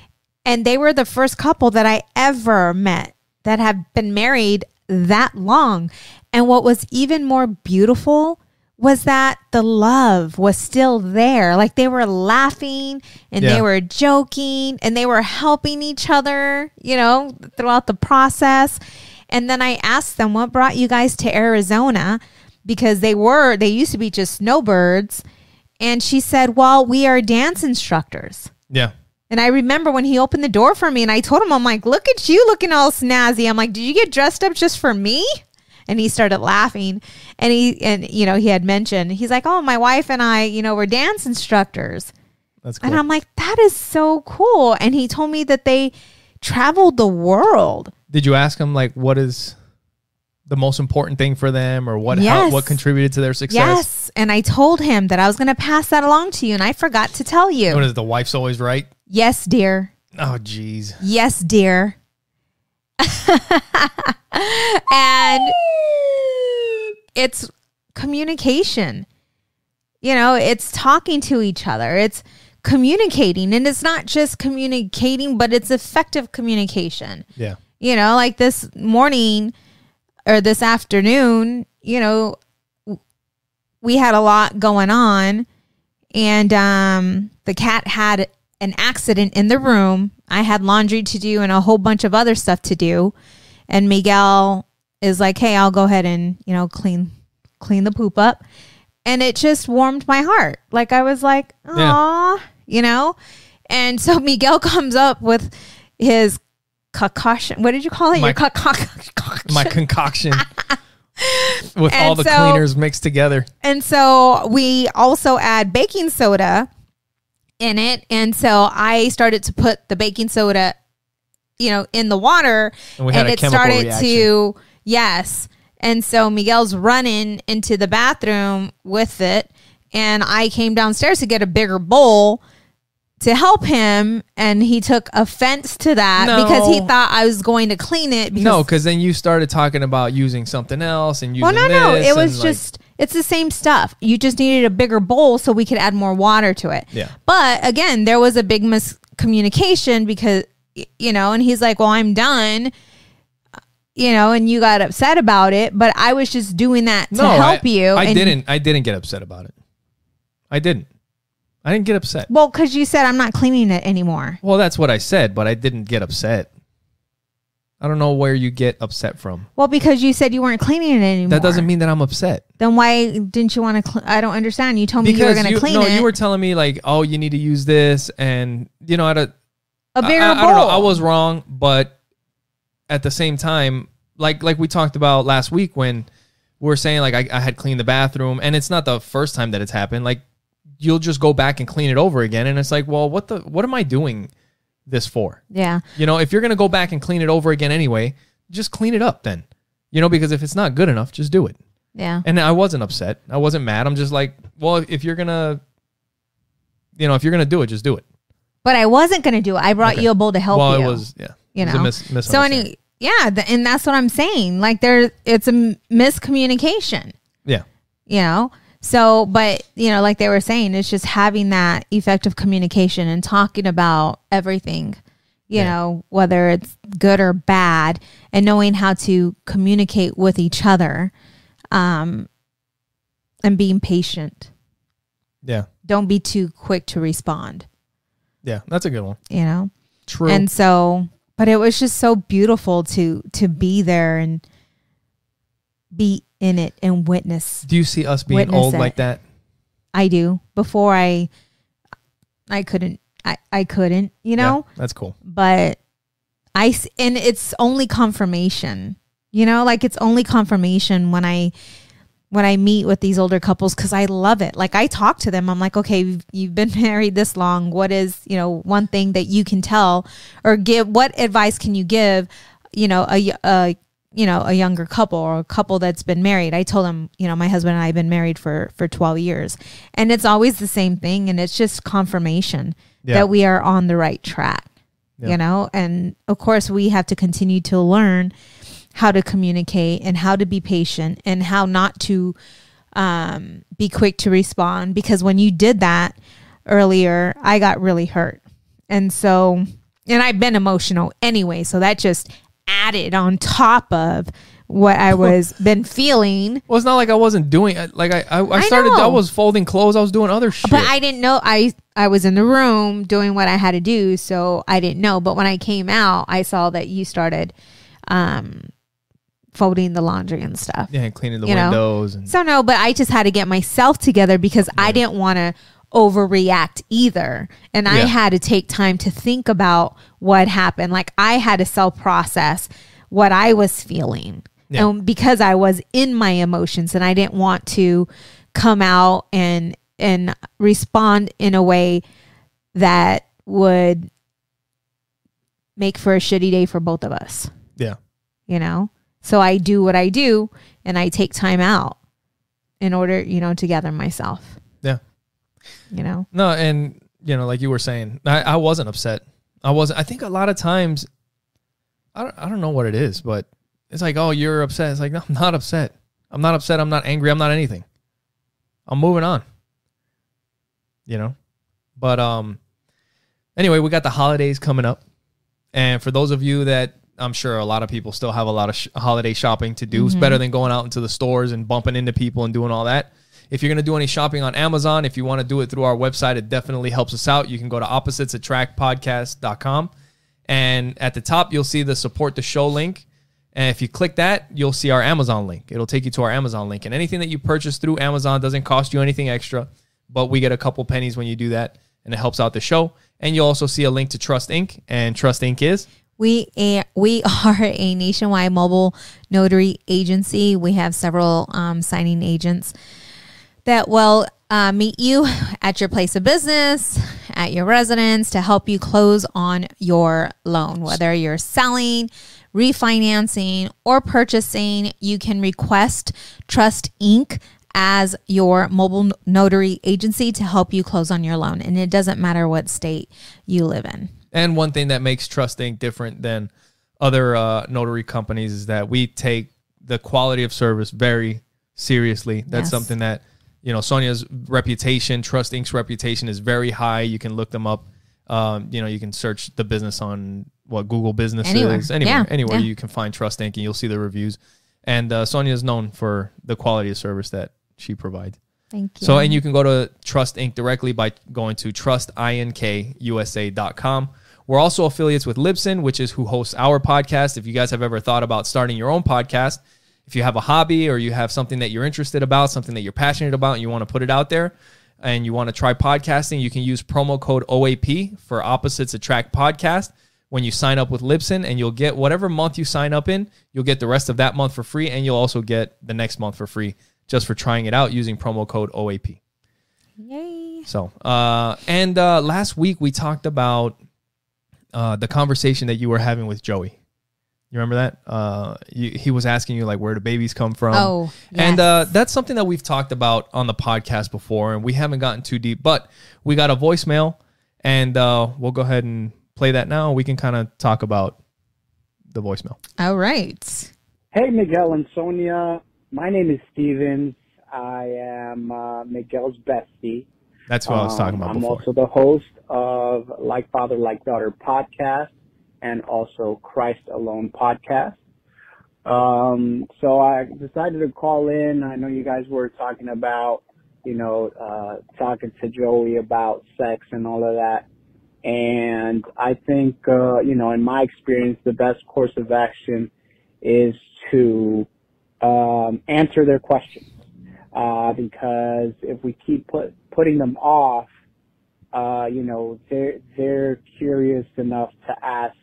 And they were the first couple that I ever met that have been married that long. And what was even more beautiful was that the love was still there. Like they were laughing and they were joking and they were helping each other, throughout the process. And then I asked them, what brought you guys to Arizona? Because they used to be just snowbirds. And she said, well, we are dance instructors. Yeah. And I remember when he opened the door for me and I told him, I'm like, look at you looking all snazzy. I'm like, did you get dressed up just for me? And he started laughing. And he had mentioned, he's like, oh, my wife and I, we're dance instructors. That's cool. And I'm like, that is so cool. And he told me that they traveled the world. Did you ask him like, what is the most important thing for them, or what contributed to their success? Yes. And I told him that I was going to pass that along to you, and I forgot to tell you. What is the wife's always right? Yes, dear. Oh, geez. Yes, dear. And it's communication. It's talking to each other. It's communicating, and it's not just communicating, but it's effective communication. Yeah. Like this morning or this afternoon, we had a lot going on, and the cat had an accident in the room. I had laundry to do and a whole bunch of other stuff to do. And Miguel is like, hey, I'll go ahead and, clean the poop up. And it just warmed my heart. Like I was like, aw, And so Miguel comes up with his concoction. What did you call it? My concoction. With all the cleaners mixed together. And so we also add baking soda in it. And so I started to put the baking soda, in the water. And it started reaction. Yes. And so Miguel's running into the bathroom with it. And I came downstairs to get a bigger bowl to help him, and he took offense to that because he thought I was going to clean it. Because then you started talking about using something else and using no. It was just, it's the same stuff. You just needed a bigger bowl so we could add more water to it. Yeah. But again, there was a big miscommunication because, and he's like, well, I'm done, and you got upset about it. But I was just doing that to help you. I didn't get upset about it. I didn't get upset. Well, because you said I'm not cleaning it anymore. Well, that's what I said, but I didn't get upset. I don't know where you get upset from. Well, because you said you weren't cleaning it anymore. That doesn't mean that I'm upset. Then why didn't you want to? I don't understand. You told me you were going to clean it. No, you were telling me like, oh, you need to use this, and at a bigger bowl. I don't know. I was wrong, but at the same time, like we talked about last week when we were saying like I had cleaned the bathroom, and it's not the first time that it's happened. Like, you'll just go back and clean it over again. And it's like, well, what am I doing this for? Yeah. If you're going to go back and clean it over again anyway, just clean it up then, because if it's not good enough, just do it. Yeah. And I wasn't upset. I wasn't mad. I'm just like, well, if you're going to, do it, just do it. But I wasn't going to do it. I brought you a bowl to help you. Well, it was, yeah. So Yeah, and that's what I'm saying. Like it's a miscommunication. Yeah. You know? So, but, you know, like they were saying, it's just having that effective communication and talking about everything, you know, whether it's good or bad, and knowing how to communicate with each other, and being patient. Yeah. Don't be too quick to respond. Yeah, that's a good one. You know? True. And so, but it was just so beautiful to be there and be in it and witness. Do you see us being old like that? I do. Before I couldn't, you know? Yeah, that's cool. But and it's only confirmation, you know, like it's only confirmation when I meet with these older couples, because I love it. Like I talk to them. I'm like, okay, you've been married this long. What is, you know, one thing that you can tell or give? What advice can you give, you know, a younger couple or a couple that's been married? I told them, you know, my husband and I have been married for 12 years, and it's always the same thing. And it's just confirmation that we are on the right track, you know? And of course we have to continue to learn how to communicate and how to be patient and how not to be quick to respond, because when you did that earlier, I got really hurt. And so, and I've been emotional anyway, so that just added on top of what I was been feeling. Well, it's not like I wasn't doing it. Like I started, I was folding clothes. I was doing other shit. But I didn't know. I was in the room doing what I had to do, so I didn't know. But when I came out, I saw that you started folding the laundry and stuff. Yeah, and cleaning the windows. And so no, but I just had to get myself together because I didn't want to overreact either. And I had to take time to think about what happened. Like I had to self-process what I was feeling. Yeah. And because I was in my emotions and I didn't want to come out and respond in a way that would make for a shitty day for both of us. Yeah. You know? So I do what I do and I take time out in order, you know, to gather myself. Yeah. You know? No, and, you know, like you were saying, I wasn't upset. I think a lot of times, I don't know what it is, but it's like, oh, you're upset. It's like, no, I'm not upset. I'm not upset. I'm not angry. I'm not anything. I'm moving on. You know? But anyway, we got the holidays coming up. And for those of you that, I'm sure a lot of people still have a lot of holiday shopping to do. Mm-hmm. It's better than going out into the stores and bumping into people and doing all that. If you're going to do any shopping on Amazon, if you want to do it through our website, it definitely helps us out. You can go to oppositesattractpodcast.com. And at the top, you'll see the support the show link. And if you click that, you'll see our Amazon link. It'll take you to our Amazon link. And anything that you purchase through Amazon doesn't cost you anything extra, but we get a couple pennies when you do that, and it helps out the show. And you'll also see a link to Trust Inc. And Trust Inc. is? We are a nationwide mobile notary agency. We have several signing agents that will meet you at your place of business, at your residence, to help you close on your loan. Whether you're selling, refinancing, or purchasing, you can request Trust Inc. as your mobile notary agency to help you close on your loan. And it doesn't matter what state you live in. And one thing that makes Trust Inc. different than other notary companies is that we take the quality of service very seriously. That's something that, you know, Sonja's reputation, Trust Inc.'s reputation is very high. You can look them up. You know, you can search the business on Google Business is. Anywhere you can find Trust Inc. and you'll see the reviews. And Sonja is known for the quality of service that she provides. Thank you. So, and you can go to Trust Inc. directly by going to trustinkusa.com. We're also affiliates with Libsyn, which is who hosts our podcast. If you guys have ever thought about starting your own podcast, if you have a hobby or you have something that you're interested about, something that you're passionate about, and you want to put it out there, and you want to try podcasting, you can use promo code OAP for Opposites Attract Podcast when you sign up with Libsyn, and you'll get whatever month you sign up in, you'll get the rest of that month for free, and you'll also get the next month for free just for trying it out using promo code OAP. Yay. So, last week we talked about the conversation that you were having with Joey. You remember that? He was asking you, like, where do babies come from? Oh, yes. And that's something that we've talked about on the podcast before, and we haven't gotten too deep, but we got a voicemail, and we'll go ahead and play that now. We can kind of talk about the voicemail. All right. Hey, Miguel and Sonja. My name is Stevens. I am Miguel's bestie. That's what I was talking about I'm before. also the host of Like Father, Like Daughter podcast and also Christ Alone podcast. So I decided to call in. I know you guys were talking about, talking to Joey about sex and all of that. And I think, in my experience, the best course of action is to answer their questions. Because if we keep putting them off, they're curious enough to ask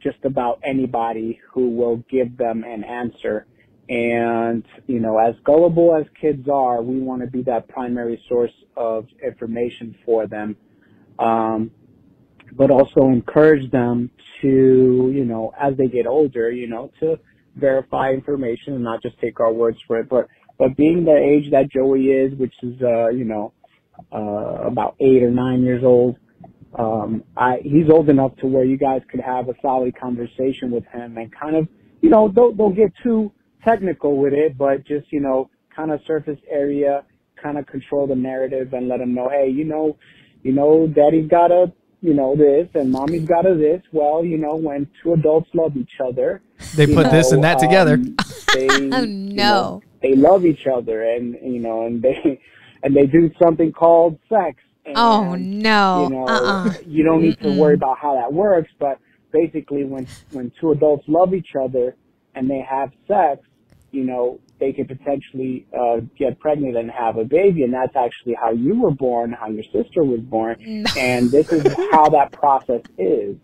just about anybody who will give them an answer. And, as gullible as kids are, we want to be that primary source of information for them. But also encourage them to, as they get older, to verify information and not just take our words for it. But being the age that Joey is, which is, about 8 or 9 years old, he's old enough to where you guys could have a solid conversation with him and kind of, don't get too technical with it, but just, kind of surface area, kind of control the narrative and let him know, hey, daddy's got a, this and mommy's got a this. Well, when two adults love each other, they put this and that together. They, Oh, no. they love each other and, and they do something called sex. And, Oh, no. You don't need to worry about how that works, but basically when two adults love each other and they have sex, they could potentially get pregnant and have a baby, and that's actually how you were born, how your sister was born, and this is how that process is.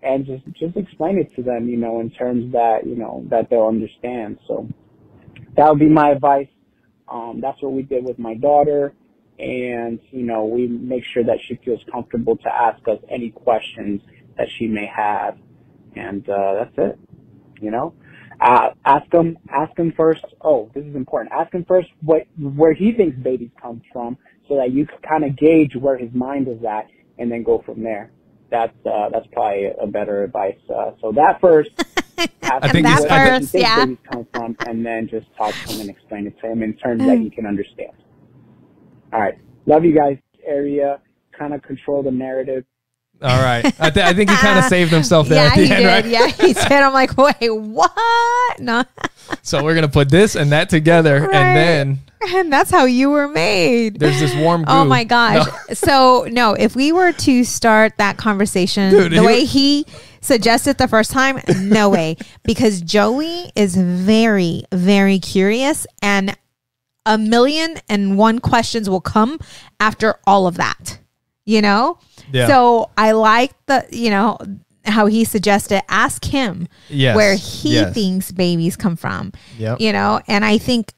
And just explain it to them, in terms that, that they'll understand. So that would be my advice. That's what we did with my daughter. And, we make sure that she feels comfortable to ask us any questions that she may have. And, that's it, ask him first. Oh, this is important. Ask him first where he thinks babies come from so that you can kind of gauge where his mind is at and then go from there. That's probably a better advice. So that first, ask him where he thinks babies come from and then just talk to him and explain it to him in terms that he can understand. All right. Love you guys, area. Kind of control the narrative. All right. I think he kind of saved himself there at the end, right? Yeah, he said, I'm like, wait, what? No. So we're going to put this and that together, Right. and that's how you were made. there's this warm goo. Oh my gosh. No. So no, if we were to start that conversation the way he suggested the first time, no way. Because Joey is very, very curious, and 1,000,001 questions will come after all of that, Yeah. So I like how he suggested, ask him where he thinks babies come from, Yep. and I think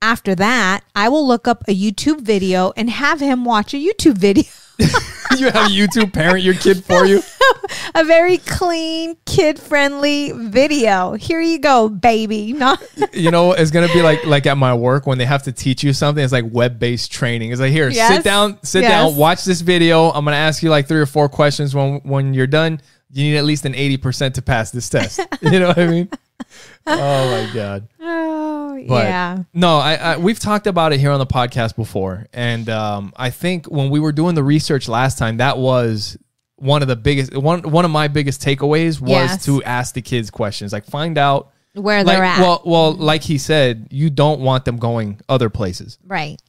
after that, I will look up a YouTube video and have him watch a YouTube video. You have YouTube parent your kid for you. A very clean, kid-friendly video. Here you go, baby. Not It's gonna be like at my work when they have to teach you something. It's like web-based training. It's like, here, sit down, watch this video. I'm gonna ask you like 3 or 4 questions. When you're done, you need at least an 80% to pass this test. You know what I mean? Oh my God. Oh, But yeah. No, we've talked about it here on the podcast before, and I think when we were doing the research last time, that was one of the biggest one of my biggest takeaways was to ask the kids questions, like find out where they're at. Well, like he said, you don't want them going other places, Right.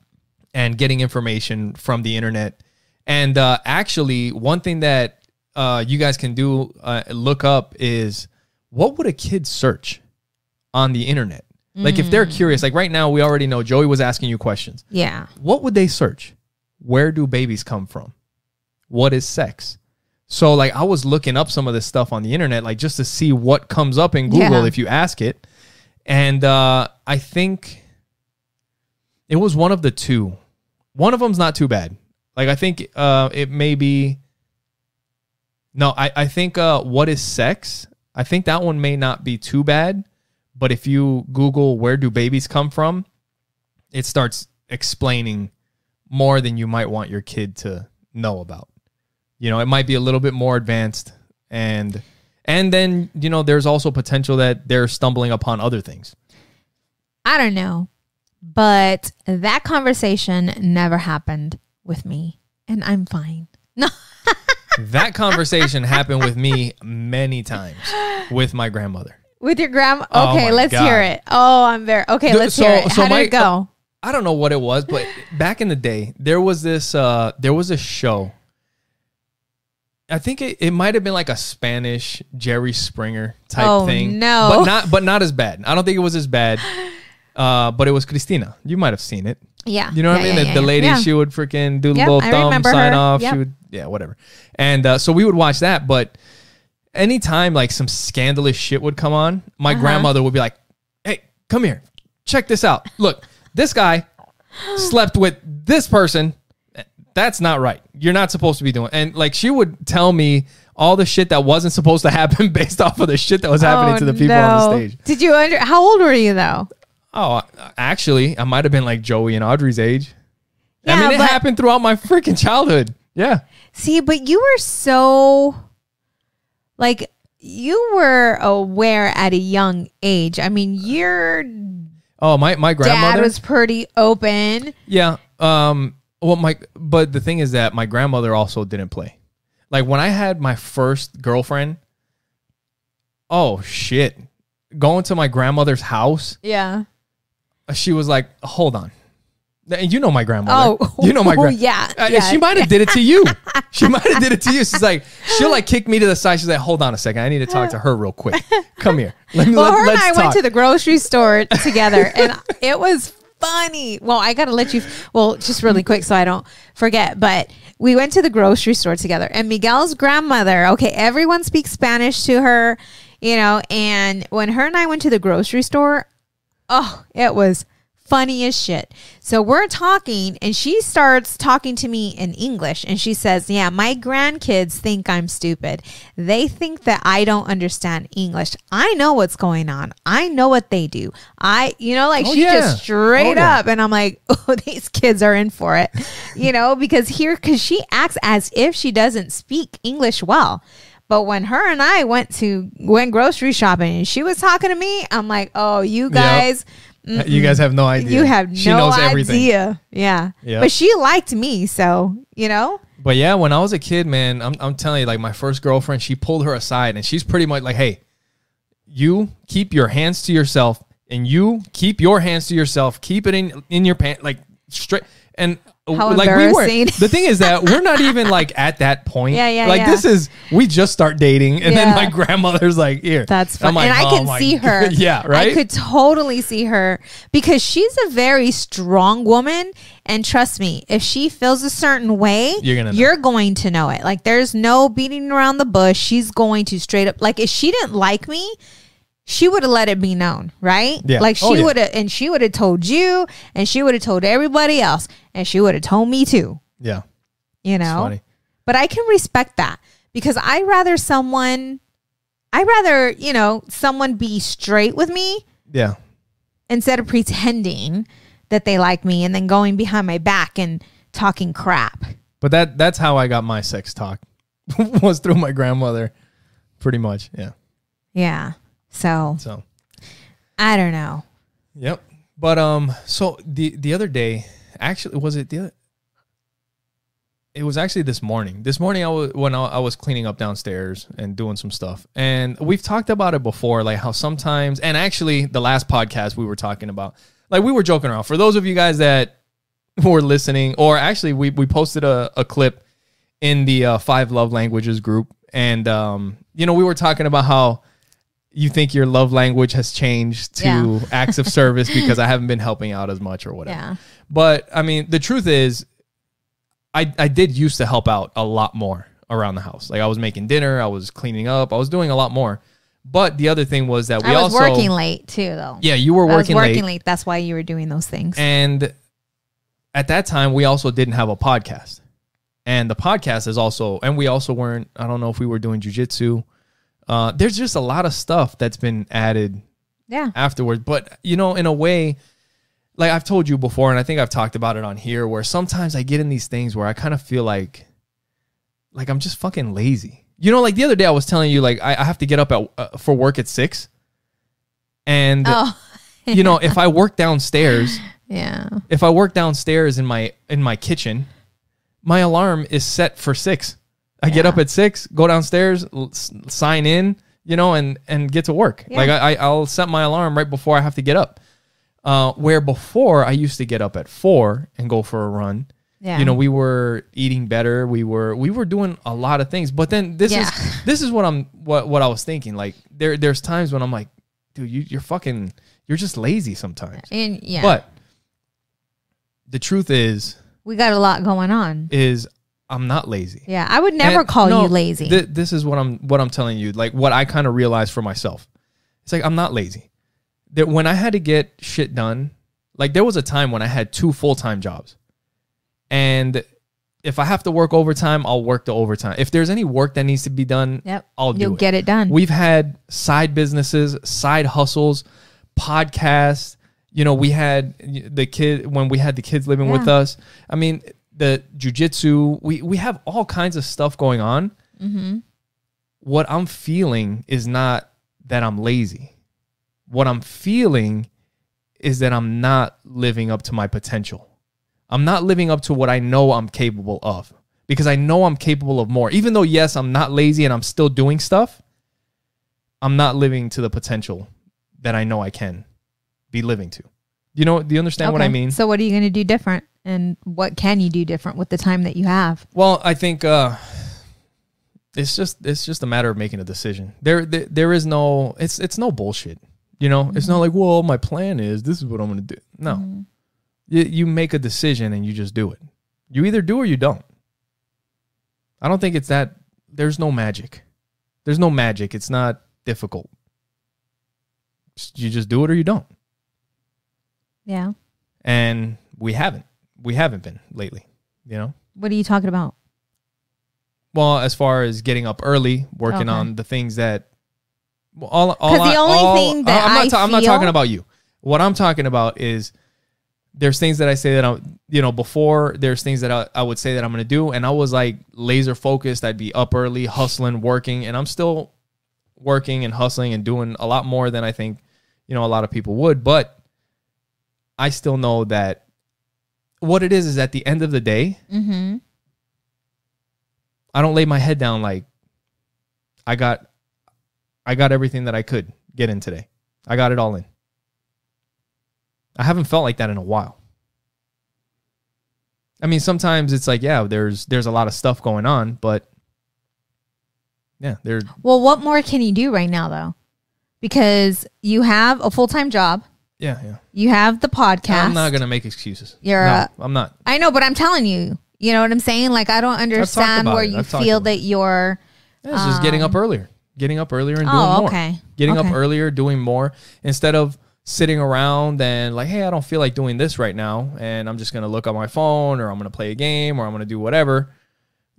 and getting information from the internet. And actually, one thing that you guys can do, look up, is what would a kid search on the internet? Like if they're curious, like right now, we already know Joey was asking you questions. Yeah. What would they search? Where do babies come from? What is sex? So like I was looking up some of this stuff on the internet, like just to see what comes up in Google if you ask it. And I think it was one of the two. One of them's not too bad. Like I think it may be. No, I think what is sex? I think that one may not be too bad. But if you Google where do babies come from, it starts explaining more than you might want your kid to know about. It might be a little bit more advanced, and And then, there's also potential that they're stumbling upon other things. I don't know. But that conversation never happened with me. And I'm fine. No. That conversation happened with me many times with my grandmother. With your grandma? Oh Okay, my let's God. hear it. Oh, I'm very... Okay, let's hear it. How did it go? I don't know what it was, but back in the day, there was this, there was a show. I think it might have been like a Spanish Jerry Springer type thing. No. But not as bad. I don't think it was as bad. But it was Cristina. You might have seen it. Yeah. You know what I mean? The lady, she would freaking do the little thumb sign off. Yep. She would, whatever. And so we would watch that. But anytime like some scandalous shit would come on, my grandmother would be like, "Hey, come here. Check this out. Look, this guy slept with this person. That's not right. You're not supposed to be doing." And like she would tell me all the shit that wasn't supposed to happen based off of the shit that was happening to the people on the stage. Did you how old were you though? Oh, actually, I might have been like Joey and Audrey's age. Yeah, I mean, it happened throughout my freaking childhood. Yeah. See, but you were so, like, you were aware at a young age. I mean, your my grandmother dad was pretty open. Yeah. But the thing is that my grandmother also didn't play. Like when I had my first girlfriend, oh shit, going to my grandmother's house. Yeah. She was like, "Hold on." And you know my grandmother. Oh, you know my grandmother. Yeah. She might have did it to you. She might have did it to you. She's like, she'll like kick me to the side. She's like, "Hold on a second. I need to talk to her real quick. Come here." Her and I went to the grocery store together, and it was funny. Well, I got to let you, just really quick so I don't forget, but we went to the grocery store together, and Miguel's grandmother, okay, everyone speaks Spanish to her, and when her and I went to the grocery store, oh, it was funny as shit. So we're talking and she starts talking to me in English and she says, "Yeah, my grandkids think I'm stupid. They think that I don't understand English. I know what's going on. I know what they do." Just straight up. And I'm like, oh, these kids are in for it, because she acts as if she doesn't speak English well. But when her and I went grocery shopping and she was talking to me, I'm like, oh, you guys... Yep. You guys have no idea. You have she knows everything. Idea. Yeah. Yep. But she liked me, so, But yeah, when I was a kid, man, I'm telling you, like my first girlfriend, she pulled her aside and she's pretty much like, "Hey, you keep your hands to yourself and you keep your hands to yourself. Keep it in your pants, like straight." And how like embarrassing. the thing is that we're not even like at that point. Yeah. This is, we just start dating and then my grandmother's like, "Here." That's fine. Like, and I can see her. Yeah, right? I could totally see her because she's a very strong woman. And trust me, if she feels a certain way, you're going to know it. Like there's no beating around the bush. She's going to straight up, like if she didn't like me, she would have let it be known, right? Yeah. Like she would have, and she would have told you, and she would have told everybody else, and she would have told me too. Yeah. It's funny. But I can respect that because I'd rather someone be straight with me. Yeah. Instead of pretending that they like me and then going behind my back and talking crap. But that's how I got my sex talk was through my grandmother, pretty much. Yeah. Yeah. So I don't know. Yep. But so the other day, actually, it was actually this morning. This morning I was cleaning up downstairs and doing some stuff. And we've talked about it before, like how sometimes, and actually the last podcast we were talking about, like we were joking around. For those of you guys that were listening, or actually we posted a clip in the 5 Love Languages group. And, we were talking about how you think your love language has changed to acts of service because I haven't been helping out as much or whatever. Yeah. But I mean, the truth is I did used to help out a lot more around the house. Like I was making dinner, I was cleaning up, I was doing a lot more. But the other thing was that I was working late too, though. Yeah, you were working late. That's why you were doing those things. And at that time, we also didn't have a podcast. And the podcast is also, and we also weren't, I don't know if we were doing jujitsu. There's just a lot of stuff that's been added afterwards. But, in a way, like I've told you before, and I think I've talked about it on here, where sometimes I get in these things where I kind of feel like I'm just fucking lazy. You know, like the other day I was telling you, like I have to get up for work at 6. And, you know, if I work downstairs, if I work downstairs in my kitchen, my alarm is set for 6. I get up at 6, go downstairs, sign in, you know, and get to work. Yeah. Like I'll set my alarm right before I have to get up. Where before I used to get up at 4 and go for a run. Yeah. You know, we were eating better. We were doing a lot of things. But then this is what I was thinking. Like there's times when I'm like, dude, you're just lazy sometimes. And but the truth is, we got a lot going on. I'm not lazy. Yeah, I would never call you lazy. This is what I'm telling you. Like what I kind of realized for myself. It's like I'm not lazy. That when I had to get shit done, like there was a time when I had 2 full-time jobs, and if I have to work overtime, I'll work the overtime. If there's any work that needs to be done, I'll do it. You'll get it done. We've had side businesses, side hustles, podcasts. You know, we had when we had the kids living with us. I mean, the jujitsu, we have all kinds of stuff going on. Mm-hmm. What I'm feeling is not that I'm lazy. What I'm feeling is that I'm not living up to my potential. I'm not living up to what I know I'm capable of, because I know I'm capable of more. Even though, yes, I'm not lazy and I'm still doing stuff, I'm not living to the potential that I know I can be living to. Do you understand what I mean? So what are you going to do different? And what can you do different with the time that you have? Well, I think it's just a matter of making a decision. There is no, it's no bullshit. You know, mm-hmm. It's not like, well, my plan is this is what I'm going to do. No, mm-hmm. You make a decision and you just do it. You either do or you don't. I don't think it's that. There's no magic. There's no magic. It's not difficult. You just do it or you don't. Yeah. And we haven't been lately, you know? What are you talking about? Well, as far as getting up early, working on the things that, I'm not talking about you. What I'm talking about is there's things that I say that before there's things that I would say that I'm going to do. And I was like laser focused. I'd be up early, hustling, working, and I'm still working and hustling and doing a lot more than I think, a lot of people would. But I still know that what it is at the end of the day, mm-hmm. I don't lay my head down like I got everything that I could get in today. I got it all in. I haven't felt like that in a while. I mean, sometimes it's like, there's a lot of stuff going on, but Well, what more can you do right now though? Because you have a full-time job. Yeah. You have the podcast. I'm not going to make excuses. I'm not. I know, but I'm telling you, you know what I'm saying? Like, I don't understand where you feel that you're... It's just getting up earlier. Getting up earlier and doing more. Okay. Getting up earlier, doing more. Instead of sitting around and like, hey, I don't feel like doing this right now, and I'm just going to look on my phone, or I'm going to play a game, or I'm going to do whatever.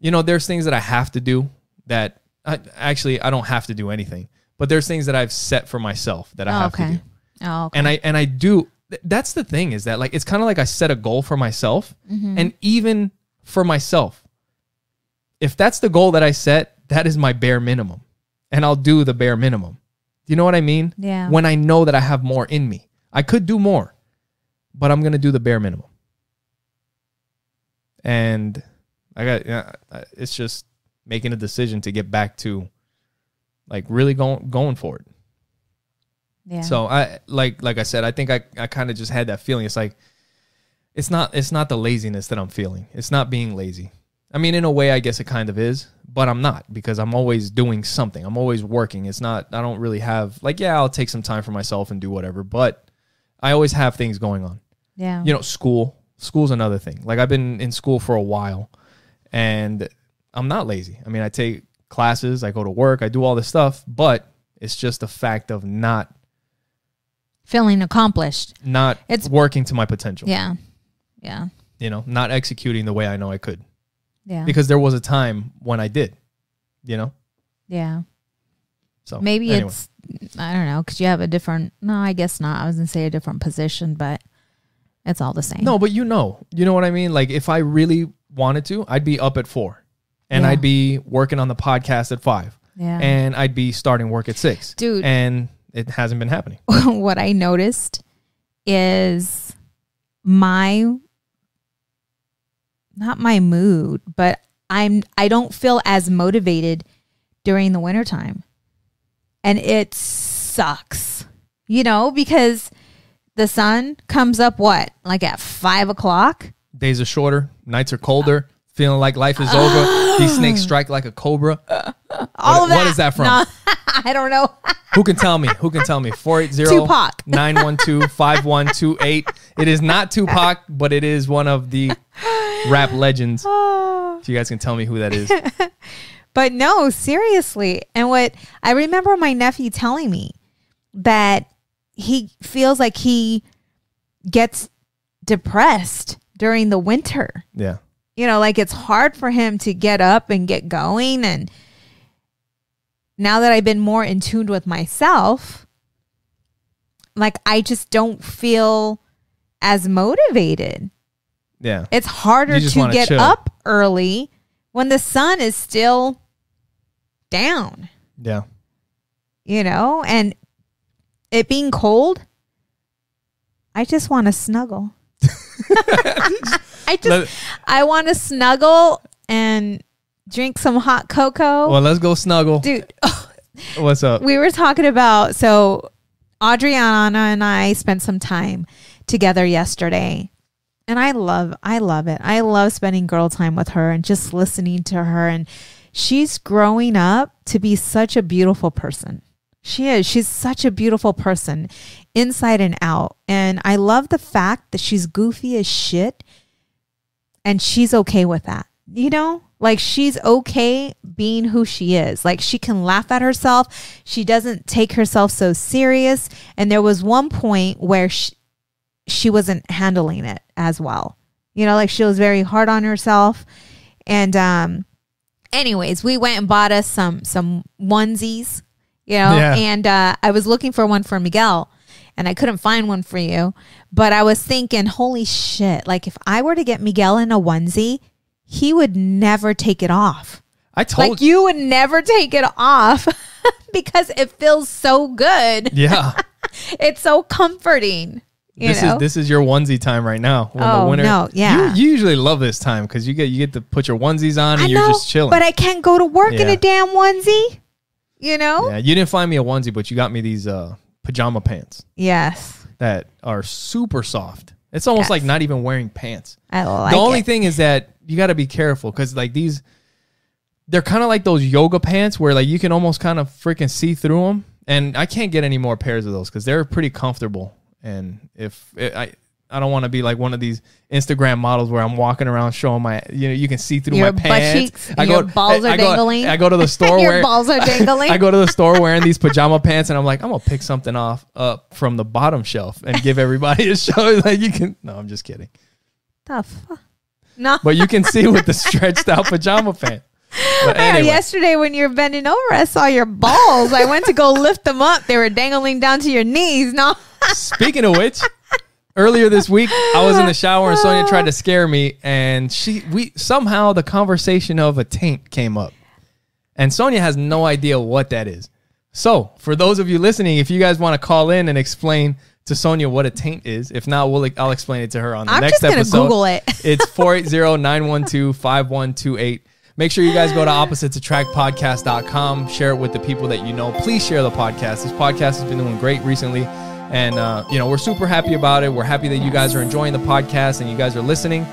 There's things that I have to do that... I don't have to do anything. But there's things that I've set for myself that I have to do. Oh, okay. And I do. That's the thing, is that like it's kind of like I set a goal for myself, mm-hmm. and even for myself, if that's the goal that I set, that is my bare minimum, and I'll do the bare minimum. Do you know what I mean? Yeah. When I know that I have more in me, I could do more, but I'm gonna do the bare minimum. And it's just making a decision to get back to like really going for it. Yeah. So I like I said, I think I kind of just had that feeling. It's like it's not the laziness that I'm feeling. It's not being lazy. I mean, in a way, I guess it kind of is, but I'm not, because I'm always doing something. I'm always working. It's not, I don't really have like, I'll take some time for myself and do whatever, but I always have things going on. Yeah. School's another thing. Like I've been in school for a while, and I'm not lazy. I mean, I take classes, I go to work, I do all this stuff, but it's just a fact of not feeling accomplished. It's working to my potential. Yeah. Yeah. Not executing the way I know I could. Yeah. Because there was a time when I did, Yeah. So maybe it's, I don't know, because you have no, I guess not. I was going to say a different position, but it's all the same. No, but you know what I mean? Like if I really wanted to, I'd be up at 4. and Yeah. I'd be working on the podcast at 5. Yeah. And I'd be starting work at 6. Dude. And it hasn't been happening. What I noticed is not my mood, but I don't feel as motivated during the wintertime. And it sucks, because the sun comes up like at 5 o'clock. Days are shorter, nights are colder, feeling like life is over. These snakes strike like a cobra. All of that. What is that from? No, I don't know. Who can tell me? 480-912-5128. It is not Tupac, but it is one of the rap legends. If you guys can tell me who that is. But no, seriously. And what I remember my nephew telling me that he feels like he gets depressed during the winter. Yeah. Like it's hard for him to get up and get going. And now that I've been more in tune with myself, like I just don't feel as motivated. Yeah. It's harder to get up early when the sun is still down. Yeah. And it being cold, I just want to snuggle. I want to snuggle and drink some hot cocoa. Well, let's go snuggle. Dude. What's up? We were talking about, so Adriana and I spent some time together yesterday. And I love it. I love spending girl time with her and just listening to her. And she's growing up to be such a beautiful person. She is. She's such a beautiful person inside and out. And I love the fact that she's goofy as shit. And she's okay with that. Like she's okay being who she is. Like she can laugh at herself. She doesn't take herself so serious. And there was one point where she wasn't handling it as well. Like she was very hard on herself. And anyways, we went and bought us some onesies, Yeah. and I was looking for one for Miguel and I couldn't find one for you. But I was thinking, holy shit, like if I were to get Miguel in a onesie, he would never take it off. You would never take it off because it feels so good. Yeah. It's so comforting. This is your onesie time right now. When the winter, no, yeah. You usually love this time because you get to put your onesies on and you're just chilling. But I can't go to work in a damn onesie. Yeah, you didn't find me a onesie, but you got me these pajama pants. Yes. That are super soft. It's almost like not even wearing pants. I like the only thing is that you got to be careful because like they're kind of like those yoga pants where like you can almost kind of freaking see through them. And I can't get any more pairs of those because they're pretty comfortable. And I don't want to be like one of these Instagram models where I'm walking around showing my, you can see through my pants. Butt cheeks, your balls are dangling. I go to the store your balls are dangling. I go to the store wearing these pajama pants and I'm like, I'm going to pick something up from the bottom shelf and give everybody a show. Like no, I'm just kidding. Tough. No. But you can see with the stretched out pajama pants. But anyway. Yesterday when you were bending over, I saw your balls. I went to go lift them up. They were dangling down to your knees. No. Speaking of which, earlier this week, I was in the shower and Sonja tried to scare me, and somehow the conversation of a taint came up, and Sonja has no idea what that is. So, for those of you listening, if you guys want to call in and explain to Sonja what a taint is, if not, I'll explain it to her on the next episode. I'm just gonna Google it. It's 480-912-5128. Make sure you guys go to oppositesattractpodcast.com. Share it with the people that you know. Please share the podcast. This podcast has been doing great recently. And, we're super happy about it. We're happy that you guys are enjoying the podcast and you guys are listening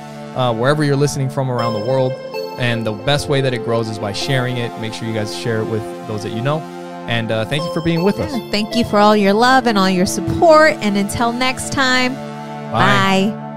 wherever you're listening from around the world. And the best way that it grows is by sharing it. Make sure you guys share it with those that you know. And thank you for being with us. Thank you for all your love and all your support. And until next time, bye.